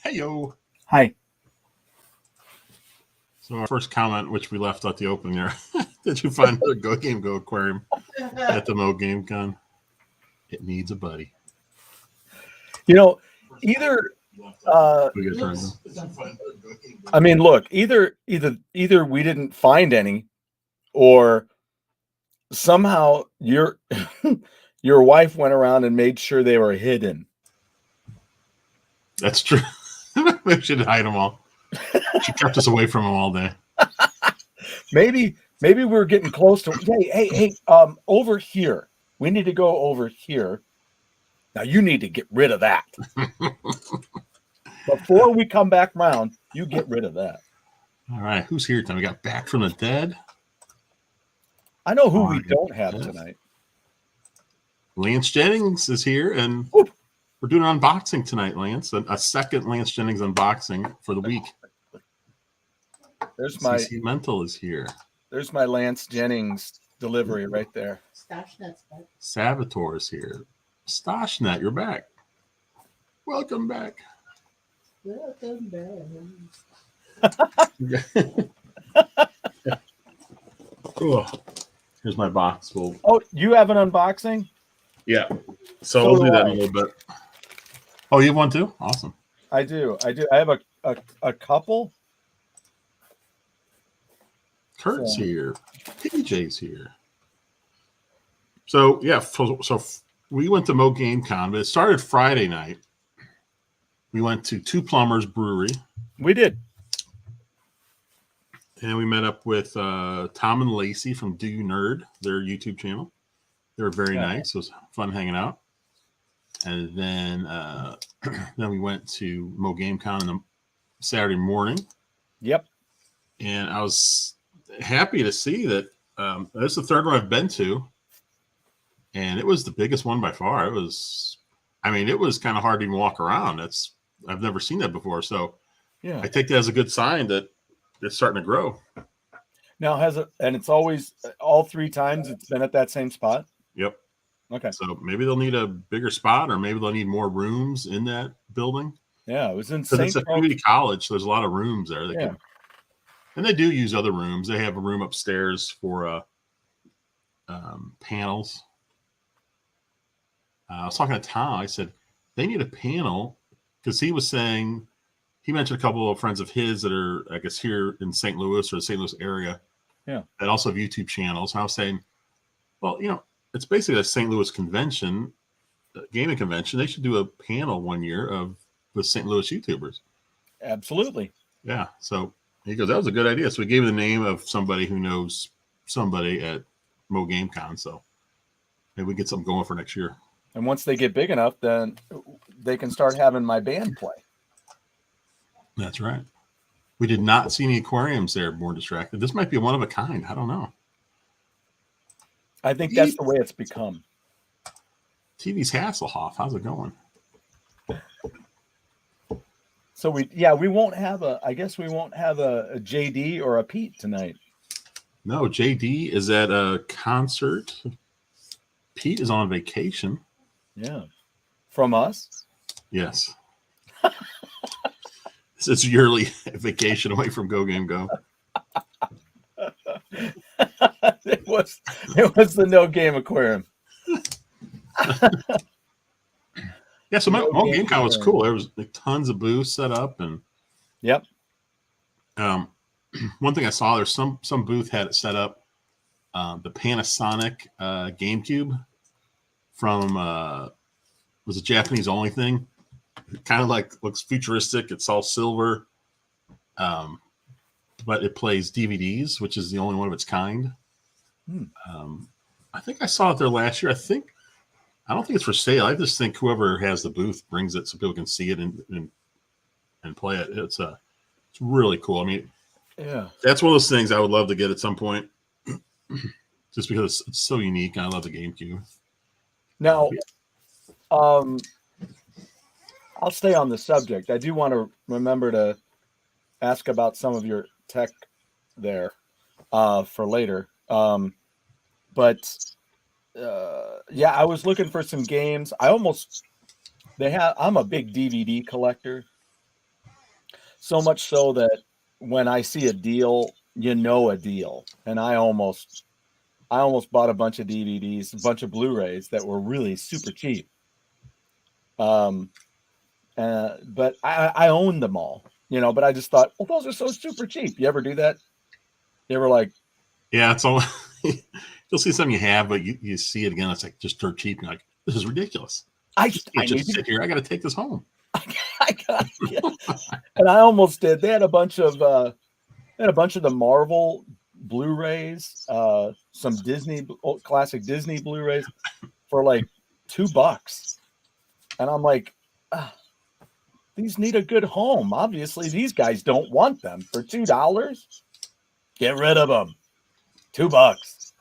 Hey, yo. Hi. So our first comment, which we left at the opening there, did you find the GoGameGo aquarium at the MoGameCon? It needs a buddy. You know, either I mean, look, either we didn't find any, or somehow your wife went around and made sure they were hidden. That's true. We should hide them all. She kept us away from them all day. Maybe we're getting close to. Hey, over here. We need to go over here. Now you need to get rid of that. Before we come back round, you get rid of that. All right, who's here tonight? We got Back from the Dead. I know who we don't have tonight. Lance Jennings is here, and we're doing an unboxing tonight, Lance. A second Lance Jennings unboxing for the week. There's my CC Mental is here. There's my Lance Jennings delivery right there. Saboteur is here. Stoshnet, you're back. Welcome back. Welcome back. Cool. Here's my box. Oh, you have an unboxing? Yeah. So we'll do that in a little bit. Oh, you have one too? Awesome. I do. I have a couple. Kurt's here. PJ's here. So yeah, so we went to MoGameCon, but it started Friday night. We went to Two Plumbers Brewery. We did. And we met up with Tom and Lacey from Do You Nerd, their YouTube channel. They were very nice. It was fun hanging out. And then then we went to MoGameCon on the Saturday morning. Yep. And I was happy to see that this is the third one I've been to. And it was the biggest one by far. It was kind of hard to even walk around. I've never seen that before. So yeah, I take that as a good sign that it's starting to grow. Now and it's always all three times it's been at that same spot? Yep. Okay. So maybe they'll need a bigger spot, or maybe they'll need more rooms in that building. Yeah, it was in St. It's a community college, so there's a lot of rooms there. And they do use other rooms. They have a room upstairs for panels. I was talking to Tom. I said, they need a panel, because he was saying, he mentioned a couple of friends of his that are, I guess, here in St. Louis or the St. Louis area. Yeah. That also have YouTube channels. And I was saying, well, it's basically a St. Louis convention, gaming convention. They should do a panel one year of the St. Louis YouTubers. Absolutely. Yeah. So he goes, that was a good idea. So we gave him the name of somebody who knows somebody at MoGameCon. So maybe we get something going for next year. And once they get big enough, then they can start having my band play. That's right. We did not see any aquariums there. More distracted. This might be one of a kind. I don't know. I think that's the way it's become. TV's Hasselhoff. How's it going? So we won't have a JD or a Pete tonight. No, JD is at a concert. Pete is on vacation. Yeah. From us? Yes. It's yearly vacation away from GoGameGo. It was the No Game Aquarium. Yeah, so MoGameCon was cool. There was tons of booths set up, and yep. One thing I saw, there's some booth had it set up. The Panasonic GameCube from was a Japanese only thing. It kind of looks futuristic. It's all silver, but it plays DVDs, which is the only one of its kind. I think I saw it there last year. I don't think it's for sale. I just think whoever has the booth brings it so people can see it and play it. It's really cool. I mean, yeah, that's one of those things I would love to get at some point, just because it's so unique. And I love the GameCube. Now, I'll stay on the subject. I do want to remember to ask about some of your tech there for later. But yeah, I was looking for some games. I'm a big DVD collector. So much so that when I see a deal, a deal. And I almost bought a bunch of DVDs, a bunch of Blu-rays that were really super cheap. But I owned them all, but I just thought, well, those are so super cheap. You ever do that? You ever like, Yeah, it's all you'll see something you have, but you see it again, it's like just dirt cheap. You're like, this is ridiculous. I Can't need just sit here. I got to take this home. And I almost did. They had a bunch of the Marvel Blu-rays, some classic Disney Blu-rays for like $2. And I'm like, these need a good home. Obviously, these guys don't want them for $2. Get rid of them. $2.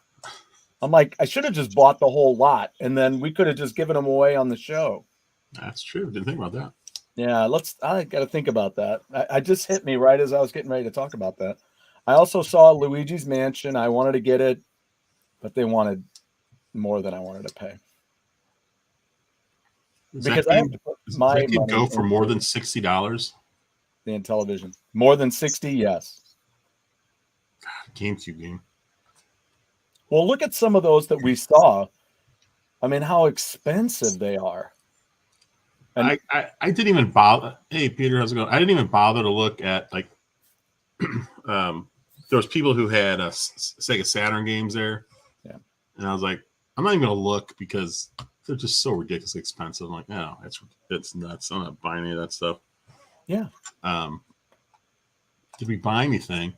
I'm like, I should have just bought the whole lot, and then we could have just given them away on the show. That's true. Didn't think about that. Yeah, I got to think about that. I just hit me right as I was getting ready to talk about that. I also saw Luigi's Mansion. I wanted to get it, but they wanted more than I wanted to pay. Because I have to put my money go for more than $60. The Intellivision. More than 60, yes. God, GameCube game. Well, look at some of those that we saw. I mean, how expensive they are. And I didn't even bother. Hey, Peter, how's it going? I didn't even bother to look at like there was people who had Sega Saturn games there. Yeah. And I was like, I'm not even gonna look because they're just so ridiculously expensive. I'm like, no, it's nuts. I'm not buying any of that stuff. Yeah. Did we buy anything?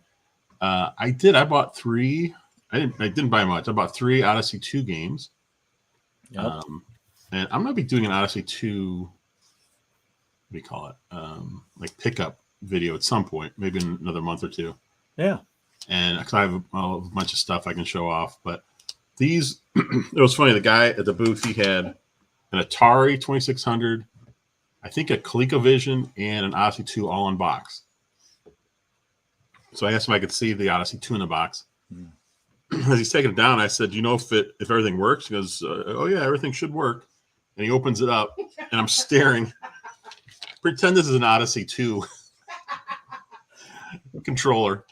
I did. I bought 3. I didn't buy much. I bought 3 Odyssey 2 games. Yep. And I'm gonna be doing an Odyssey 2. What do you call it? Like pickup video at some point, maybe in another month or 2. Yeah. And because I have a bunch of stuff I can show off, but these, it was funny. The guy at the booth, he had an Atari 2600, I think a ColecoVision, and an Odyssey 2 all in box. So I asked him if I could see the Odyssey 2 in the box. As he's taking it down, I said, "Do you know if everything works?" He goes, "Oh yeah, everything should work." And he opens it up, and I'm staring. Pretend this is an Odyssey 2 controller.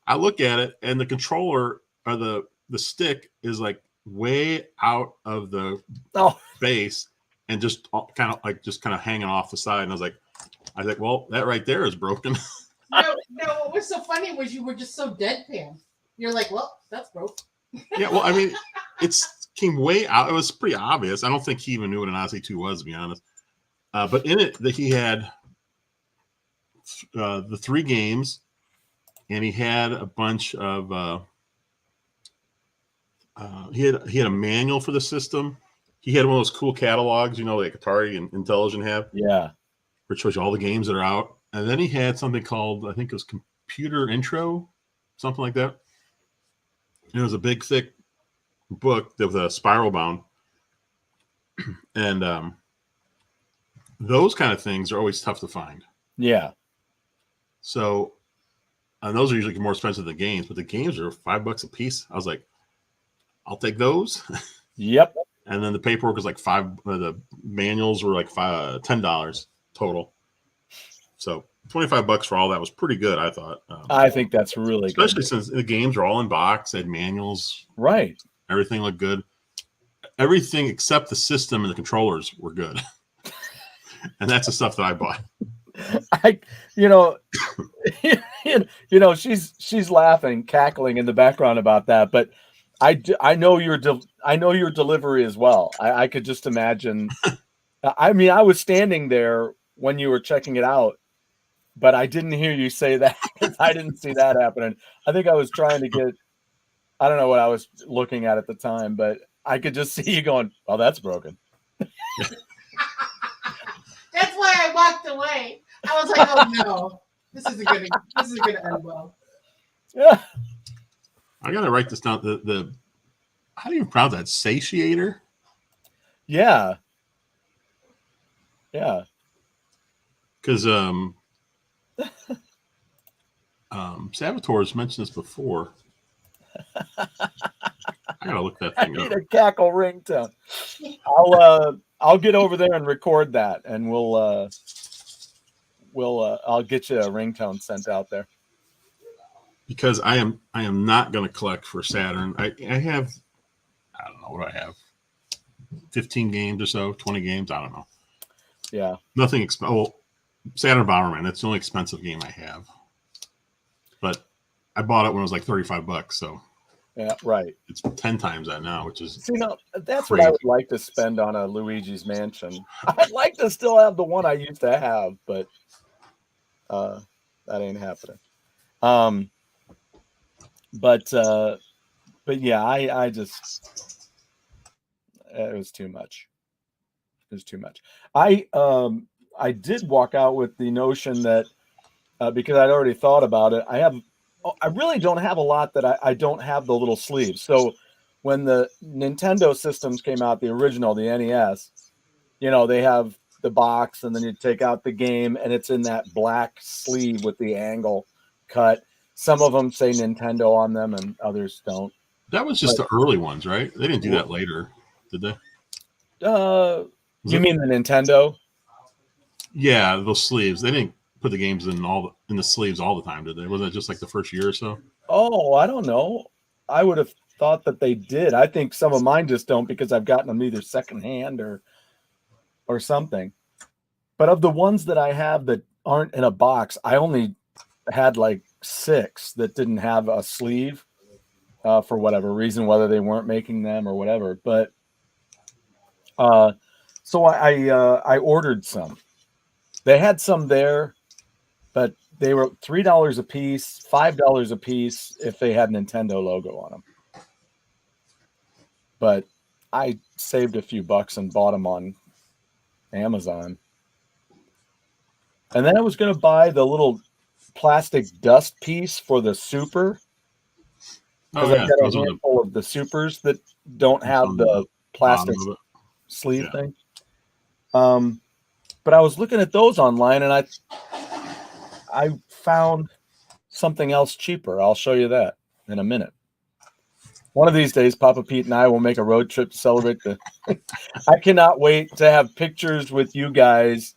I look at it, and the controller or the stick is like way out of the base and just kind of hanging off the side. And I was like, well, that right there is broken. No, what was so funny was you were just so deadpan. You're like, well, that's broke. Yeah, well, I mean, it came way out. It was pretty obvious. I don't think he even knew what an Odyssey 2 was, to be honest. But in it, that he had the 3 games, and he had a bunch of. He had a manual for the system. He had one of those cool catalogs, like Atari and Intellivision have. Yeah, which shows you all the games that are out. And then he had something called, I think it was Computer Intro, something like that. And it was a big, thick book that was a spiral bound. And those kind of things are always tough to find. Yeah. So, and those are usually more expensive than games, but the games are $5 a piece. I was like, I'll take those. Yep. And then the paperwork was like the manuals were like $10 total. So $25 for all that was pretty good, I thought. I think that's really especially good. Since the games are all in box, they had manuals. Right. Everything looked good. Everything except the system and the controllers were good. And that's the stuff that I bought. She's laughing, cackling in the background about that, but I know your delivery as well. I could just imagine. I mean, I was standing there when you were checking it out, but I didn't hear you say that. I didn't see that happening. I think I was trying to get. I don't know what I was looking at the time, but I could just see you going, "Oh, that's broken." That's why I walked away. I was like, "Oh no, this isn't gonna end well." Yeah. I gotta write this down. The how do you pronounce that? Satiator? Yeah. Yeah. Because Salvatore's mentioned this before. I gotta look that I thing need up. a cackle ringtone. I'll get over there and record that, and I'll get you a ringtone sent out there. Because I am not going to collect for Saturn. I have, I don't know what I have, 15 games or so, 20 games. I don't know. Yeah. Nothing well, Saturn Bomberman. That's the only expensive game I have. But I bought it when it was like $35. So Yeah. Right. it's 10 times that now, which is See, no, that's crazy. what I would like to spend on a Luigi's Mansion. I'd like to still have the one I used to have, but that ain't happening. But yeah, I just it was too much. It was too much. I did walk out with the notion that because I'd already thought about it, I really don't have a lot that I don't have the little sleeves. So when the Nintendo systems came out, the original, the NES, they have the box and then you take out the game and it's in that black sleeve with the angle cut. Some of them say Nintendo on them and others don't. That was just the early ones, right? They didn't do that later, did they? You mean the Nintendo? Yeah, those sleeves. They didn't put the games in the sleeves all the time, did they? Was it just like the first year or so? Oh, I don't know. I would have thought that they did. I think some of mine just don't because I've gotten them either secondhand or something. But of the ones that I have that aren't in a box, I only had like 6 that didn't have a sleeve for whatever reason, whether they weren't making them or whatever. But so I ordered some. They had some there, but they were $3 a piece, $5 a piece if they had Nintendo logo on them. But I saved a few bucks and bought them on Amazon. And then I was going to buy the little plastic dust piece for the Super. Because I've got a handful of the Supers that don't have the plastic sleeve thing. But I was looking at those online and I found something else cheaper. I'll show you that in a minute. One of these days, Papa Pete and I will make a road trip to celebrate I cannot wait to have pictures with you guys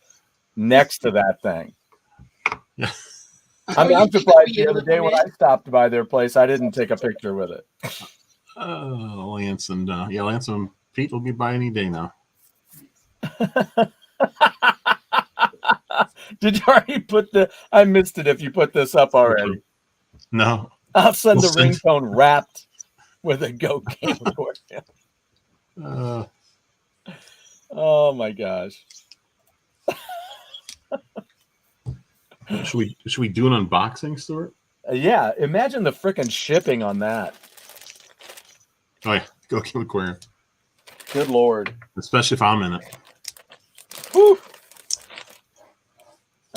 next to that thing. Yeah. I mean, I'm surprised the other day when I stopped by their place, I didn't take a picture with it. Lance and Pete will be by any day now. Did you already put I missed it if you put this up already. No. I'll send the ringtone wrapped with a GoGameGo. Oh my gosh. Should we do an unboxing, Stuart? Yeah, imagine the frickin' shipping on that. Oh yeah, GoGameGo. Good Lord. Especially if I'm in it. Whew.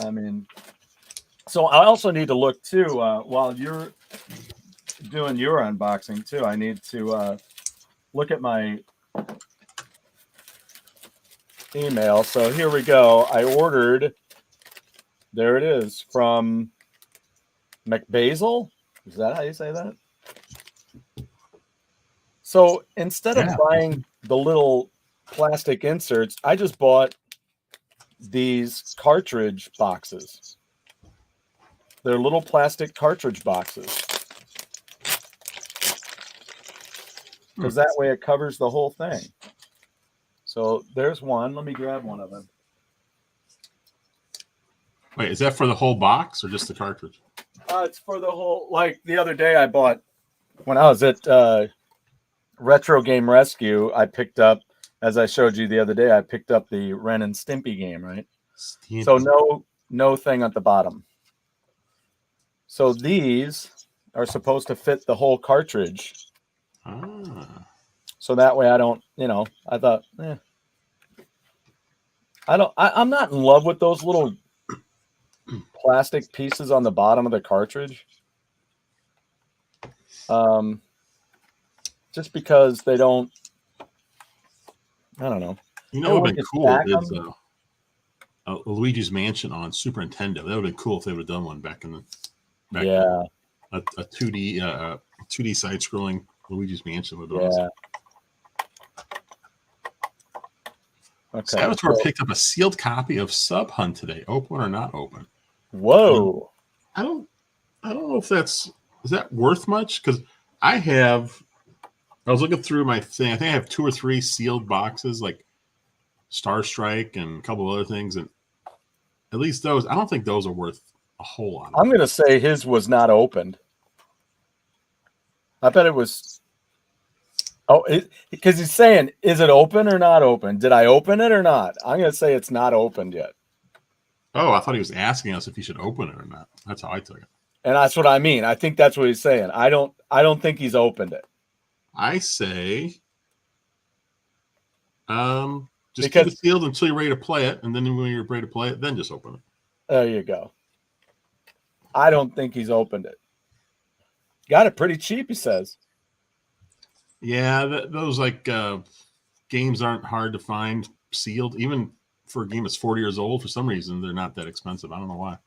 I mean, so I also need to look too, while you're doing your unboxing too, I need to look at my email. So here we go. I ordered, there it is, from McBasil. Is that how you say that? So instead of buying the little plastic inserts, I just bought these cartridge boxes. They're little plastic cartridge boxes. Because that way it covers the whole thing. So there's one. Let me grab one of them. Wait, is that for the whole box or just the cartridge? It's for the whole, like the other day I bought, when I was at Retro Game Rescue, I picked up, as I showed you the other day, I picked up the Ren and Stimpy game, right? Stimpy. So no thing at the bottom. So these are supposed to fit the whole cartridge. So that way I don't, I thought, I'm not in love with those little plastic pieces on the bottom of the cartridge. Just because they don't, I don't know. You know what would have been cool is Luigi's Mansion on Super Nintendo. That would have been cool if they would have done one back in the a 2D side-scrolling Luigi's Mansion would be Yeah. awesome. Okay. Saboteur picked up a sealed copy of Sub Hunt today. Open or not open? Whoa. I don't know if is that worth much, because I was looking through my thing. I think I have 2 or 3 sealed boxes, like Star Strike and a couple of other things, and at least those, I don't think those are worth a whole lot. I'm going to say his was not opened. I bet it was. Oh, because he's saying, is it open or not open? Did I open it or not? I'm going to say it's not opened yet. Oh, I thought he was asking us if he should open it or not. That's how I took it. And that's what I mean. I think that's what he's saying. I don't think he's opened it. I say, just Because, keep it sealed until you're ready to play it, and then when you're ready to play it, then just open it. there you go. I don't think he's opened it. Got it pretty cheap, he says. Yeah, those like games aren't hard to find sealed, even for a game that's 40 years old. For some reason, they're not that expensive. I don't know why.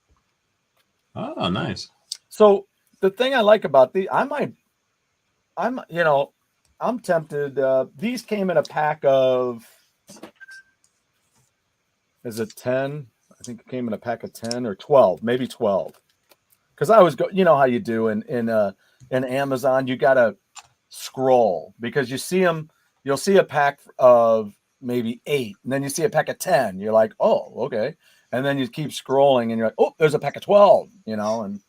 Oh, nice. So the thing I like about I'm tempted. These came in a pack of, is it 10? I think it came in a pack of 10 or 12, maybe 12. Because I always go, you know how you do in Amazon, you got to scroll because you see them. You'll see a pack of maybe 8, and then you see a pack of 10. You're like, oh, okay. And then you keep scrolling, and you're like, oh, there's a pack of 12. And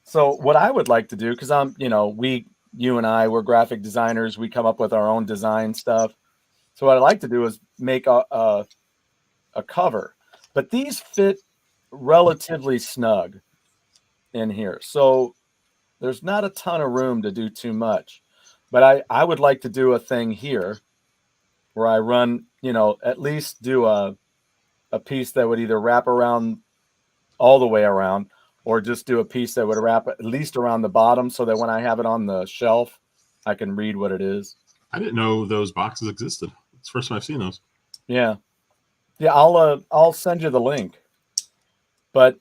so what I would like to do, because you and I, we're graphic designers. We come up with our own design stuff. So what I'd like to do is make a cover, but these fit relatively snug in here. So there's not a ton of room to do too much, but I would like to do a thing here where I run, at least do a piece that would either wrap around all the way around, or just do a piece that would wrap at least around the bottom so that when I have it on the shelf, I can read what it is. I didn't know those boxes existed. It's the first time I've seen those. Yeah. Yeah, I'll send you the link. But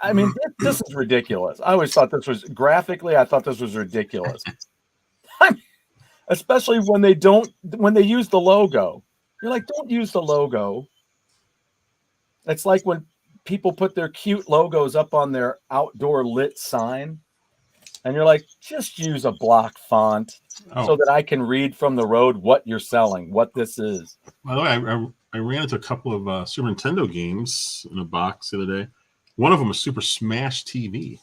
I mean, this is ridiculous. I always thought this was graphically, I thought this was ridiculous. Especially when they use the logo. You're like, don't use the logo. It's like when people put their cute logos up on their outdoor lit sign. And you're like, just use a block font so that I can read from the road what you're selling, what this is. By the way, I ran into a couple of Super Nintendo games in a box the other day. One of them was Super Smash TV.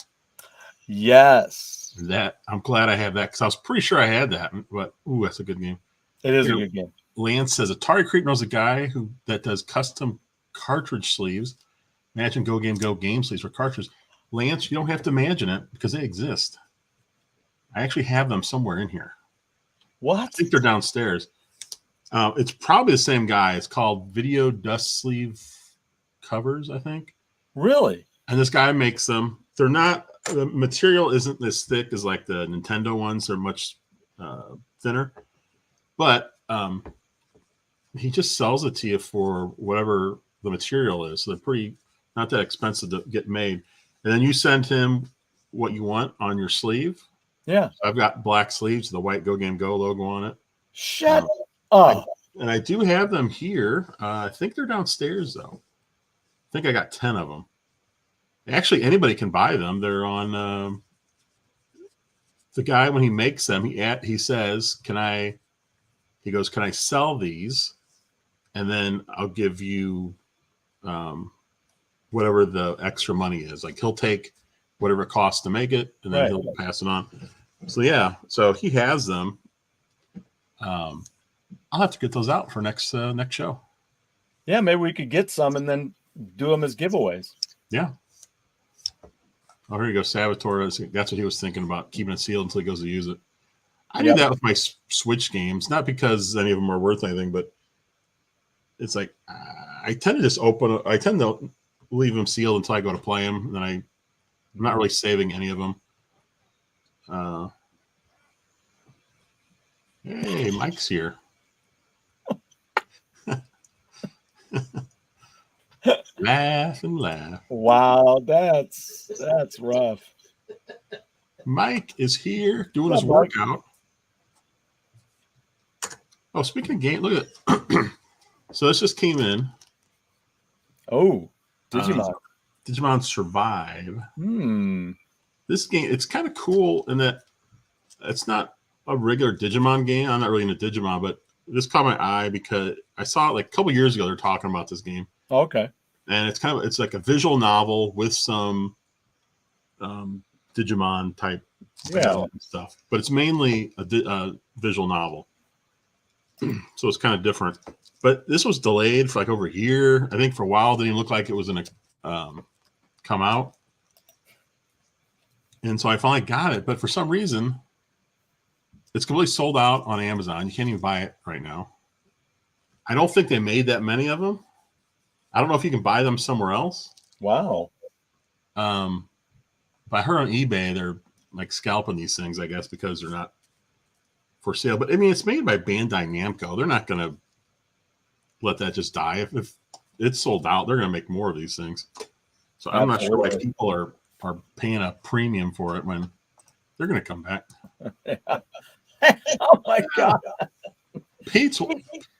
Yes. That I'm glad I have that, because I was pretty sure I had that. But that's a good game. It is a good game. Lance says Atari Creep knows a guy that does custom cartridge sleeves. Imagine GoGameGo game sleeves for cartridges. Lance, you don't have to imagine it because they exist. I actually have them somewhere in here. What? I think they're downstairs. It's probably the same guy. It's called Video Dust Sleeve Covers, I think. Really? And this guy makes them. They're not, the material isn't as thick as like the Nintendo ones. They're much thinner. But he just sells it to you for whatever the material is. So they're pretty, not that expensive to get made. And then you send him what you want on your sleeve. Yeah. I've got black sleeves, the white GoGameGo logo on it. Shut up. And I do have them here. I think they're downstairs, though. I think I got 10 of them. Actually, anybody can buy them. They're on the guy, when he makes them, he says, can I sell these? And then I'll give you whatever the extra money is. Like, he'll take whatever it costs to make it, and then he'll pass it on. So yeah, so he has them. I'll have to get those out for next show. Yeah, maybe we could get some and then do them as giveaways. Yeah. Oh, here you go. Saboteur. That's what he was thinking about, keeping it sealed until he goes to use it. I do that with my Switch games, not because any of them are worth anything, but it's like I tend to just I tend to leave them sealed until I go to play them, and then I'm not really saving any of them. Hey, Mike's here. Laugh and laugh. Wow, that's rough. Mike is here doing What's his up, Mike? workout. Oh, speaking of game, look at it. So this just came in. Oh, Digimon. Digimon Survive. Hmm. This game, it's kind of cool in that it's not a regular Digimon game. I'm not really into Digimon, but this caught my eye because I saw it like a couple years ago. They're talking about this game. Okay. And it's like a visual novel with some Digimon type battle and stuff, but it's mainly a visual novel. So it's kind of different. But this was delayed for like over a year. I think for a while it didn't look like it was going to come out. And so I finally got it, but for some reason it's completely sold out on Amazon. You can't even buy it right now. I don't think they made that many of them. I don't know if you can buy them somewhere else. Wow. But I heard on eBay they're like scalping these things, I guess, because they're not for sale. But I mean, it's made by Bandai Namco. They're not going to let that just die. If it's sold out, they're going to make more of these things. So I'm not sure why people are paying a premium for it when they're going to come back. Oh my God. Pete's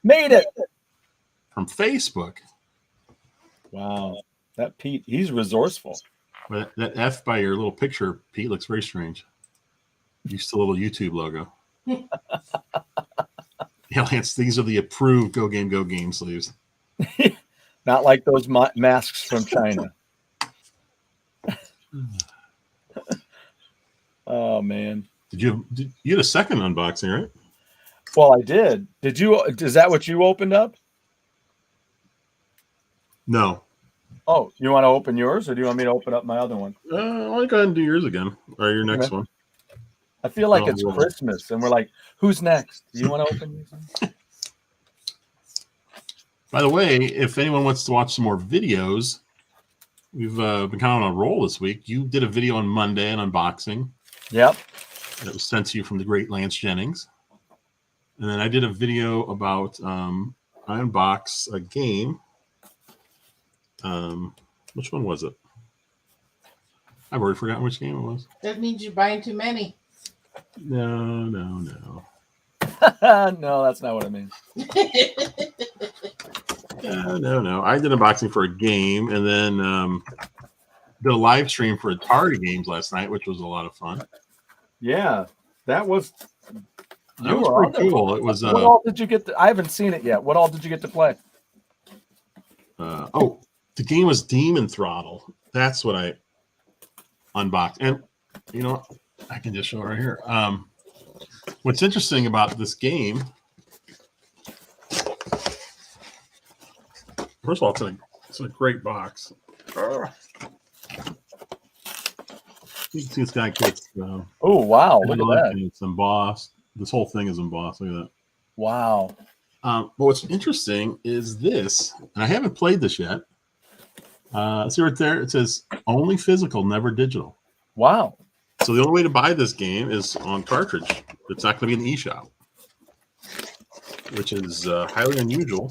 Made it. from Facebook. Wow. That Pete, he's resourceful. But that F by your little picture, Pete, looks very strange. Just a little YouTube logo. Yeah, Lance, these are the approved GoGameGo game sleeves. Not like those masks from China. Oh man. You had a second unboxing, right? Well, I did. Did you? Is that what you opened up? No. Oh, you want to open yours, or do you want me to open up my other one? I'll go ahead and do yours again, or your next one. I feel like it's Christmas, and we're like, "Who's next? Do you want to open yours?" By the way, if anyone wants to watch some more videos, we've been kind of on a roll this week. You did a video on Monday, an unboxing. Yep. That was sent to you from the Great Lance Jennings. And then I did a video about I unbox a game. Which one was it? I've already forgotten which game it was. That means you're buying too many. No. No, that's not what I mean. No. I did unboxing for a game, and then did a live stream for Atari games last night, which was a lot of fun. Yeah, that was. That was pretty cool. It was. What all did you get? I haven't seen it yet. What all did you get to play? The game was Demon Throttle. That's what I unboxed, and you know, I can just show it right here. What's interesting about this game? First of all, it's a great box. You can see it's got kids. Oh wow! Look at that. It's embossed. This whole thing is embossed. Look at that. Wow. But what's interesting is this, and I haven't played this yet. See right there? It says only physical, never digital. Wow. So the only way to buy this game is on cartridge. It's not going to be in the eShop, which is highly unusual.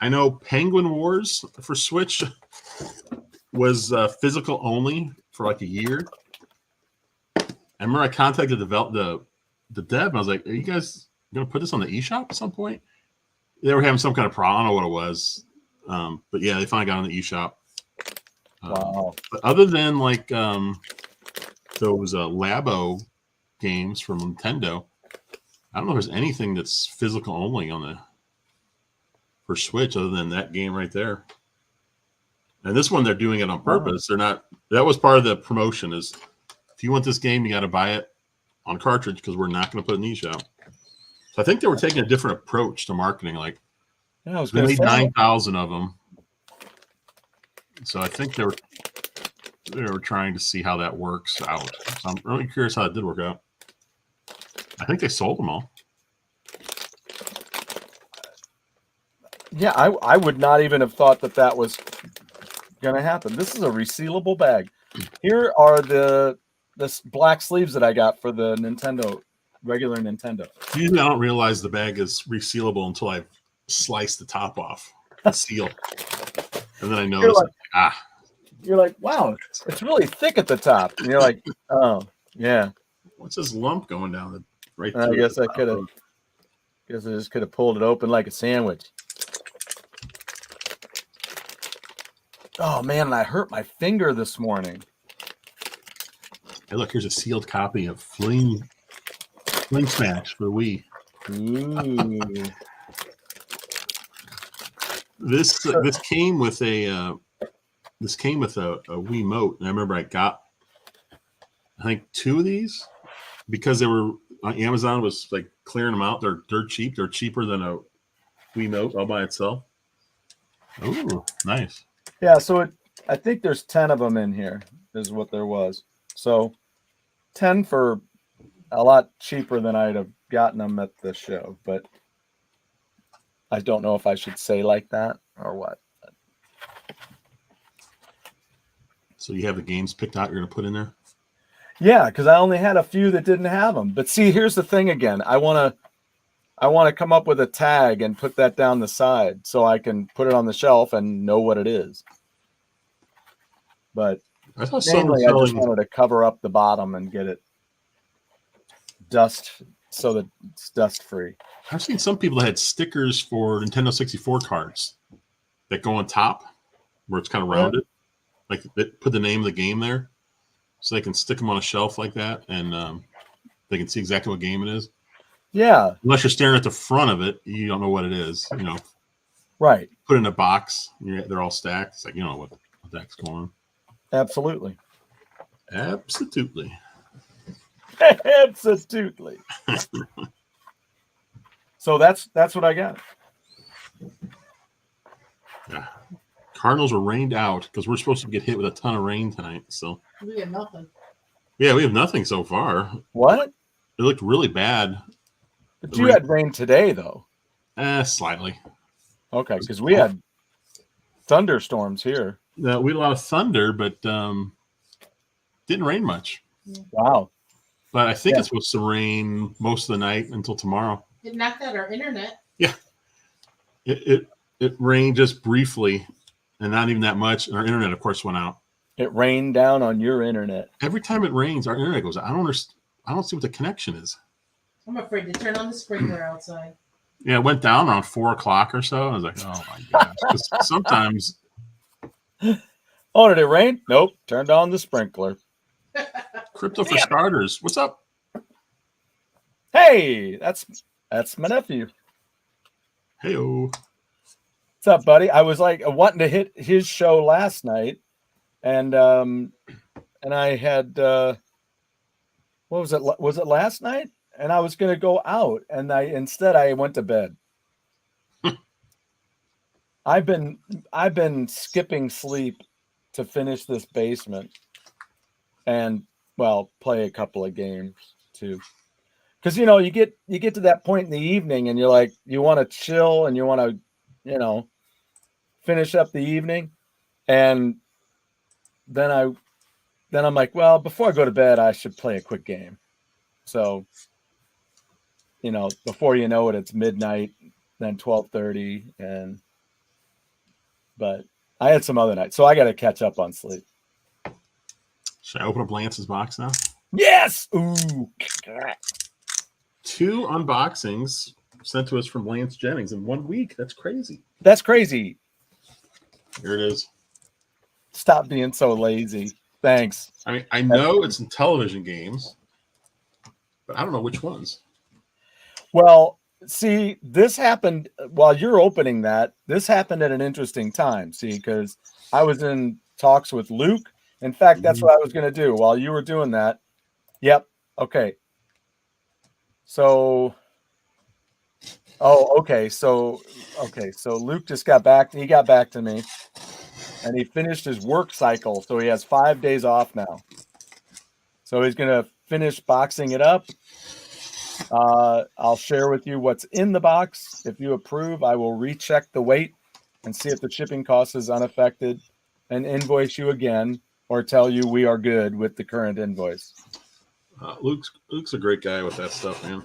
I know Penguin Wars for Switch was physical only for like a year. I remember I contacted the dev, and I was like, "Are you guys going to put this on the eShop at some point?" They were having some kind of problem. I don't know what it was, but yeah, they finally got on the eShop. Wow. But other than like those Labo games from Nintendo, I don't know if there's anything that's physical only for Switch other than that game right there. And this one, they're doing it on purpose. They're not. That was part of the promotion. Is if you want this game, you got to buy it on cartridge because we're not going to put it in eShop. So I think they were taking a different approach to marketing. Like, yeah, they made 9,000 of them. So I think they were trying to see how that works out. So I'm really curious how it did work out. I think they sold them all. Yeah, I would not even have thought that was going to happen. This is a resealable bag. Here are the black sleeves that I got for the regular Nintendo. Usually I don't realize the bag is resealable until I slice the top off the seal. And then I notice, You're like, wow, it's really thick at the top. And you're like, oh, Yeah. What's this lump going down the right I through? guess the I top could have. of- Guess I just could have pulled it open like a sandwich. Oh man, and I hurt my finger this morning. Hey, look, here's a sealed copy of Flame Smash for the Wii. Ooh. This came with a Wiimote, and I remember I got I think 2 of these because they were on Amazon was like clearing them out. They're cheap. They're cheaper than a Wiimote all by itself. Ooh, nice. Yeah, so I think there's 10 of them in here, is what there was. So 10 for a lot cheaper than I'd have gotten them at the show, but I don't know if I should say like that or what. So you have the games picked out you're going to put in there? Yeah, because I only had a few that didn't have them. But see, here's the thing again. I want to come up with a tag and put that down the side so I can put it on the shelf and know what it is. But I saw someone mainly, I just selling. wanted to cover up the bottom and get it dust so that it's dust free. I've seen some people that had stickers for Nintendo 64 cards that go on top where it's kind of rounded. Like they put the name of the game there so they can stick them on a shelf like that and they can see exactly what game it is. Yeah. Unless you're staring at the front of it, you don't know what it is. You know, Right. put it in a box. They're all stacked. It's like, you know what the heck's going on. Absolutely. Absolutely. Absolutely. So that's what I got. Yeah. Cardinals were rained out because we're supposed to get hit with a ton of rain tonight. So We got nothing. yeah, we have nothing so far. What? It looked really bad. But you had rain today, though. Slightly. Okay, because we had thunderstorms here. We had a lot of thunder, but didn't rain much. Wow. But I think it's supposed to rain most of the night until tomorrow. It knocked out our internet. Yeah. It rained just briefly and not even that much. And our internet, of course, went out. It rained down on your internet. Every time it rains, our internet goes out. I don't see what the connection is. I'm afraid to turn on the sprinkler outside. Yeah, it went down around 4 o'clock or so. I was like, oh my gosh. 'Cause sometimes. Oh, did it rain? Nope. Turned on the sprinkler. Crypto for starters. What's up? Hey, that's my nephew. Hey-o. What's up, buddy? I was like wanting to hit his show last night, and I had what was it? Was it last night? And I was going to go out, and instead I went to bed. I've been skipping sleep to finish this basement, and play a couple of games too. Because you get to that point in the evening, and you're like, you want to chill and you want to, finish up the evening, and then I'm like, well, before I go to bed, I should play a quick game. So, before you know it, it's midnight, then 12:30, but I had some other nights, so I got to catch up on sleep. Should I open up Lance's box now? Yes. Ooh. 2 unboxings sent to us from Lance Jennings in 1 week. That's crazy. That's crazy. Here it is. Stop being so lazy. Thanks. I mean, I know it's Intellivision games, but I don't know which ones. Well, see, this happened while you're opening that. This happened at an interesting time. See, because I was in talks with Luke. In fact, that's what I was going to do while you were doing that. Yep. Okay. So, okay. So Luke just got back. He got back to me, and he finished his work cycle. So he has 5 days off now. So he's going to finish boxing it up. I'll share with you what's in the box. If you approve, I will recheck the weight and see if the shipping cost is unaffected and invoice you again or tell you we are good with the current invoice. Luke's a great guy with that stuff, man.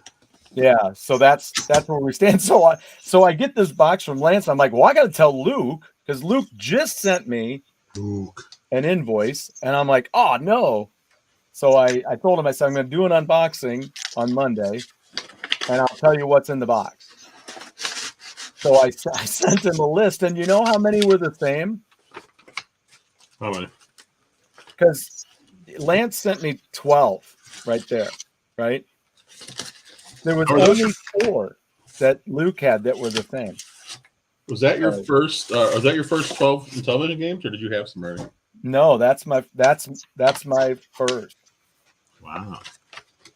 Yeah, so that's where we stand. So I get this box from Lance. I'm like, well, I got to tell Luke because Luke just sent me an invoice, and I'm like, oh no. So I told him, I said, I'm going to do an unboxing on Monday, and I'll tell you what's in the box. So I sent him a list, and you know how many were the same? How many? Because Lance sent me 12 right there, right? There was only 4 that Luke had that were the same. Was that your first? Was that your first 12 Intellivision games, or did you have some already? No, that's my first. Wow.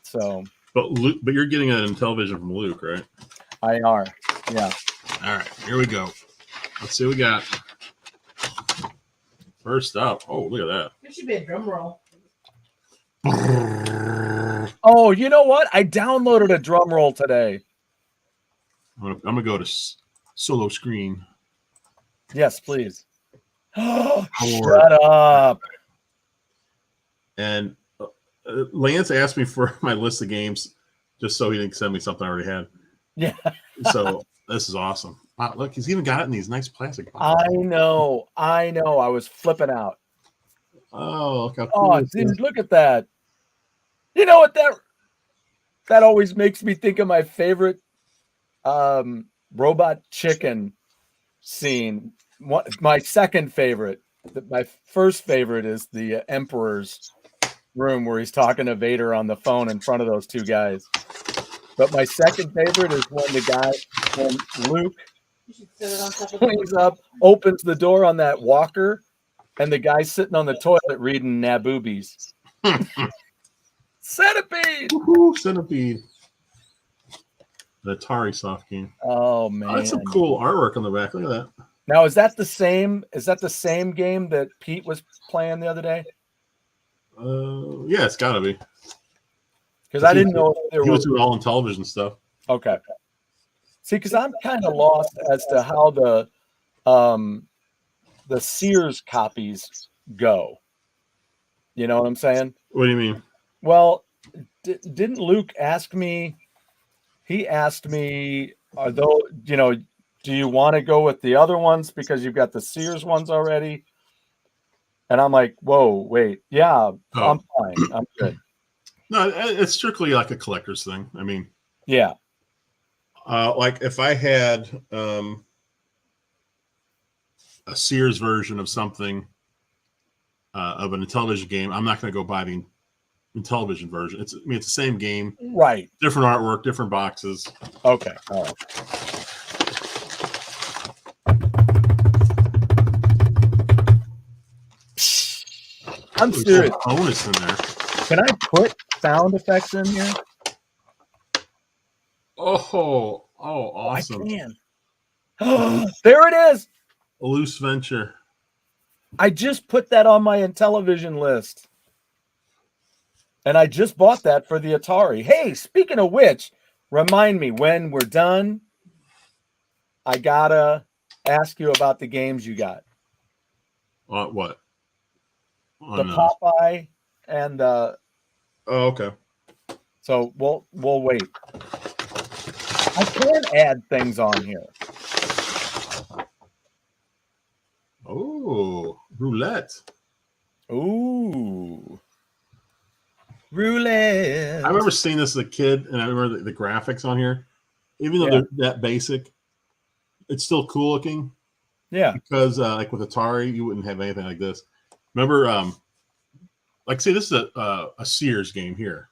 So, but you're getting an Intellivision from Luke, right? I are, yeah. All right, here we go. Let's see what we got. First up, oh, look at that. There should be a drum roll. Oh, you know what? I downloaded a drum roll today. I'm gonna go to solo screen. Yes, please. Shut up. And Lance asked me for my list of games just so he didn't send me something I already had. Yeah. So this is awesome. Wow, look, he's even got it in these nice plastic boxes. I know. I was flipping out. Oh, look how cool oh, dude, look at that. You know what that always makes me think of my favorite robot chicken scene. My second favorite. My first favorite is the Emperor's room where he's talking to Vader on the phone in front of those 2 guys. But my second favorite is when Luke cleans up, opens the door on that walker, and the guy's sitting on the toilet reading Naboobies. Centipede! Woohoo, Centipede. The Atari soft game. Oh man. Oh, that's some cool artwork on the back. Look at that. Now is that the same game that Pete was playing the other day? Yeah, it's gotta be. Because I didn't know if he was doing all Intellivision stuff. Okay. See, because I'm kind of lost as to how the Sears copies go. You know what I'm saying? What do you mean? Well, didn't Luke ask me? He asked me, do you want to go with the other ones because you've got the Sears ones already? And I'm like, whoa, wait. Yeah, I'm fine. I'm good. No, it's strictly like a collector's thing. I mean, yeah. Like if I had a Sears version of something of an Intellivision game, I'm not going to go buy the Intellivision version. It's the same game, right? Different artwork, different boxes. Okay, all right. I'm serious. Bonus in there. Can I put sound effects in here? Oh, awesome! I can. There it is. A Loose Venture. I just put that on my Intellivision list. And I just bought that for the Atari. Hey, speaking of which, remind me when we're done, I gotta ask you about the games you got. What? The Popeye and oh, okay. So we'll wait. I can add things on here. Oh, Roulette. Ooh. Roulette. I remember seeing this as a kid, and I remember the graphics on here. Even though they're that basic, it's still cool looking. Yeah. Because like with Atari, you wouldn't have anything like this. Remember, like say this is a Sears game here.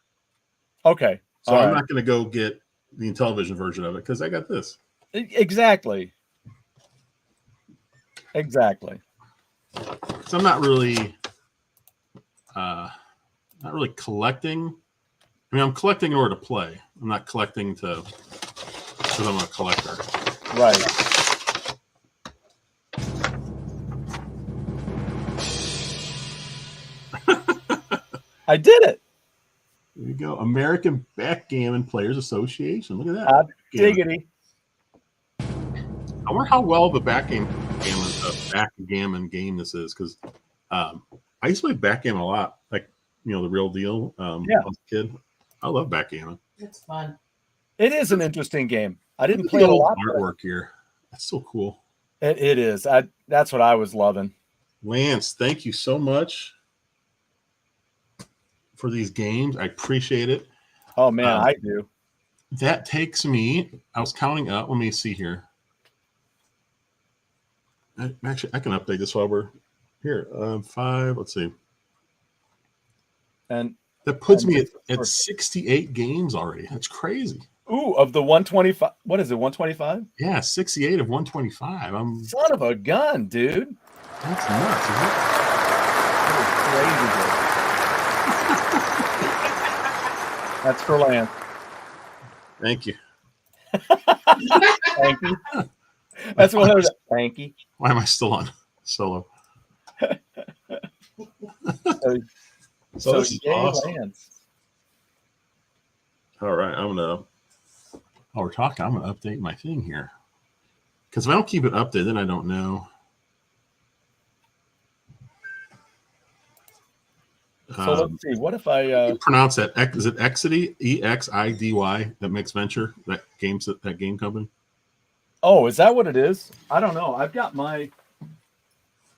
Okay. So I'm not going to go get the Intellivision version of it because I got this. Exactly. So I'm not really collecting. I mean, I'm collecting in order to play. I'm not collecting because I'm a collector. Right. I did it. There you go. American Backgammon Players Association. Look at that. Diggity. I wonder how well the backgammon game this is, because I used to play backgammon a lot. Like, the real deal. When I was a kid. I love backgammon. It's fun. It is an interesting game. I didn't play it a lot. Artwork here. That's so cool. It is. That's what I was loving. Lance, thank you so much for these games. I appreciate it. Oh man, I do. That takes me. I was counting up. Let me see here. Actually, I can update this while we're here. 5. Let's see. And that puts me at 68 games already. That's crazy. Ooh, of the 125. What is it? 125? Yeah, 68 of 125. I'm son of a gun, dude. That's nuts, isn't it? That is crazy. That's for Lance. Thank you. Thank you. That's one of those. Thank you. Why am I still on solo? So this is yay, awesome. Lance. All right, while we're talking, I'm gonna update my thing here. Because if I don't keep it updated, then I don't know. So let's see. What if I pronounce that? Is it Exidy? EXIDY? That makes venture. That game company. Oh, is that what it is? I don't know. I've got my.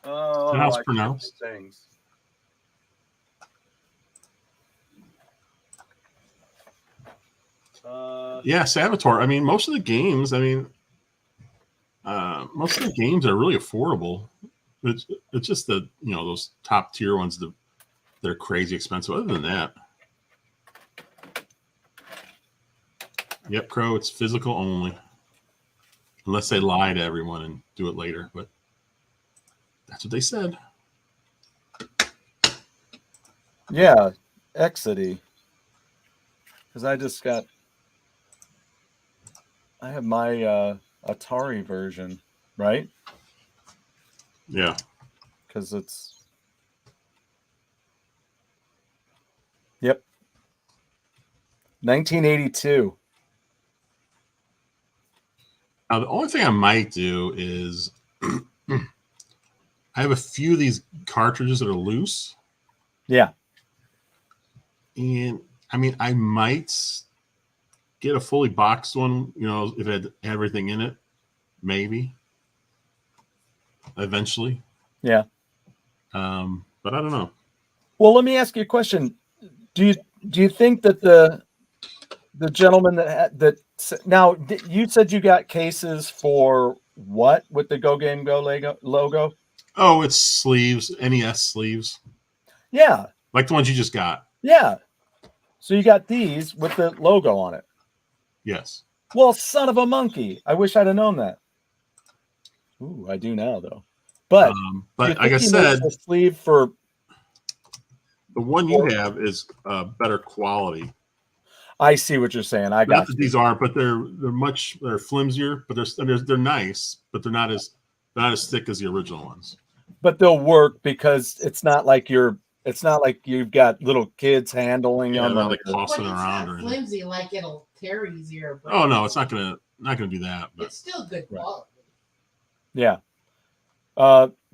Oh, how it's pronounced. Things. Yeah, Saboteur. I mean, most of the games. I mean, most of the games are really affordable. It's just the those top tier ones. They're crazy expensive. Other than that, yep, Crow. It's physical only, unless they lie to everyone and do it later. But that's what they said. Yeah, Exidy. Because I have my Atari version, right? Yeah. Because it's. Yep. 1982. Now, the only thing I might do is I have a few of these cartridges that are loose. Yeah. And I mean, I might get a fully boxed one, if it had everything in it, maybe. Eventually. Yeah. But I don't know. Well, let me ask you a question. Do you think that the gentleman that now you said you got cases for what with the GoGameGo logo? Oh, it's sleeves, NES sleeves. Yeah. Like the ones you just got. Yeah. So you got these with the logo on it. Yes. Well, son of a monkey. I wish I'd have known that. Ooh, I do now though. But like I said, the sleeve for the one you have is better quality. I see what you're saying. I got Not that these aren't, but they're flimsier, but they're nice, but they're not as thick as the original ones. But they'll work because it's not like you've got little kids handling them. Not like tossing around or flimsy, like it'll tear easier. Oh no, it's not gonna do that. But it's still good quality. Yeah.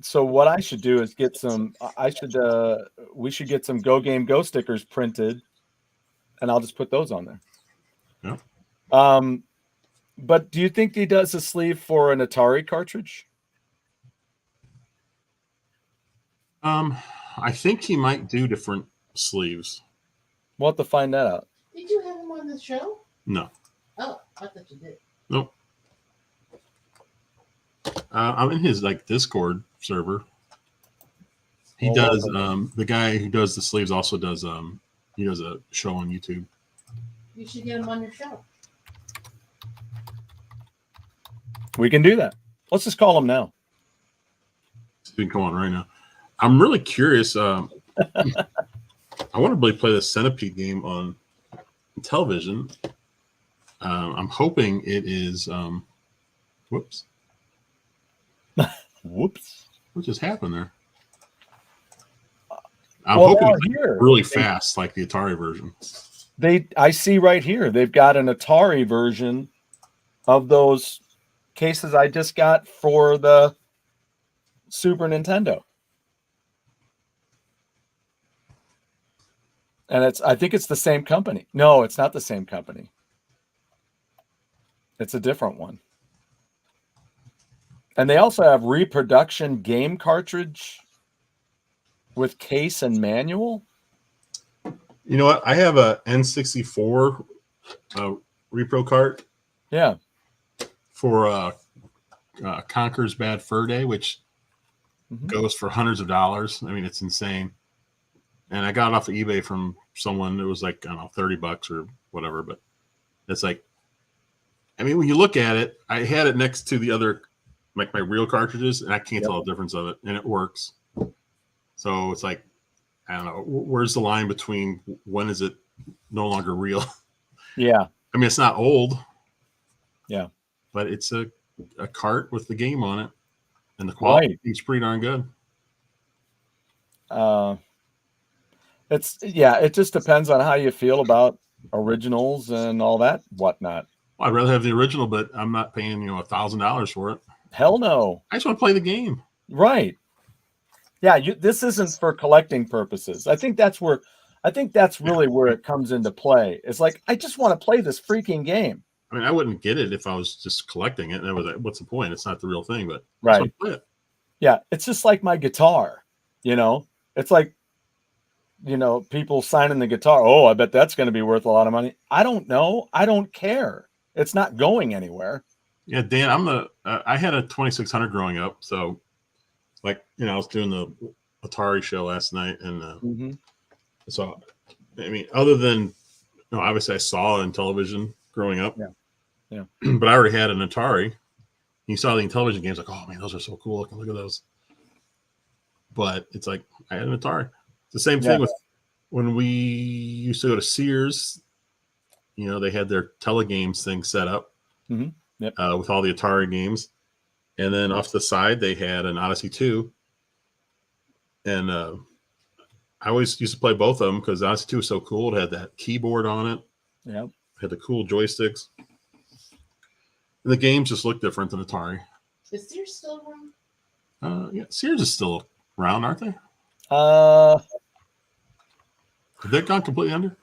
So what I should do is get some. We should get some GoGameGo stickers printed, and I'll just put those on there. Yeah. But do you think he does a sleeve for an Atari cartridge? I think he might do different sleeves. We'll have to find that out. Did you have him on the show? No. Oh, I thought you did. Nope. I'm in his Discord server. He does. The guy who does the sleeves also does. He does a show on YouTube. You should get him on your show. We can do that. Let's just call him now. He's been going right now. I'm really curious. I want to really play the Centipede game on Intellivision. I'm hoping it is. Whoops. Whoops. What just happened there? I'm hoping it's really fast, like the Atari version. I see right here. They've got an Atari version of those cases I just got for the Super Nintendo. And I think it's the same company. No, it's not the same company. It's a different one. And they also have reproduction game cartridge with case and manual. You know what? I have a N64 repro cart. Yeah. For Conker's Bad Fur Day, which goes for hundreds of dollars. I mean, it's insane. And I got it off of eBay from someone. It was like, I don't know, $30 or whatever. But it's like, I mean, when you look at it, I had it next to the other, like my real cartridges, and I can't tell the difference of it. And it works. So it's like, I don't know, where's the line between when is it no longer real? Yeah. I mean, it's not old. Yeah. But it's a cart with the game on it. And the quality is pretty darn good. It just depends on how you feel about originals and all that whatnot. Well, I'd rather have the original, but I'm not paying $1,000 for it. Hell no. I just want to play the game. Right. Yeah, this isn't for collecting purposes. I think that's really where it comes into play. It's like, I just want to play this freaking game. I mean, I wouldn't get it if I was just collecting it. And I was like, what's the point? It's not the real thing, but right. Yeah, it's just like my guitar. It's like, people signing the guitar. Oh, I bet that's going to be worth a lot of money. I don't know. I don't care. It's not going anywhere. Yeah, Dan, I had a 2600 growing up, so like I was doing the Atari show last night, and so I mean, other than obviously I saw Intellivision growing up. Yeah. But I already had an Atari. You saw the Intellivision games, like, oh man, those are so cool. Look at those. But it's like I had an Atari. It's the same thing with when we used to go to Sears. They had their telegames thing set up with all the Atari games, and then off the side they had an Odyssey 2. And I always used to play both of them because Odyssey 2 was so cool. It had that keyboard on it. Yeah. Had the cool joysticks. And the games just look different than Atari. Is Sears still around? Yeah, Sears is still around, aren't they? Have they gone completely under?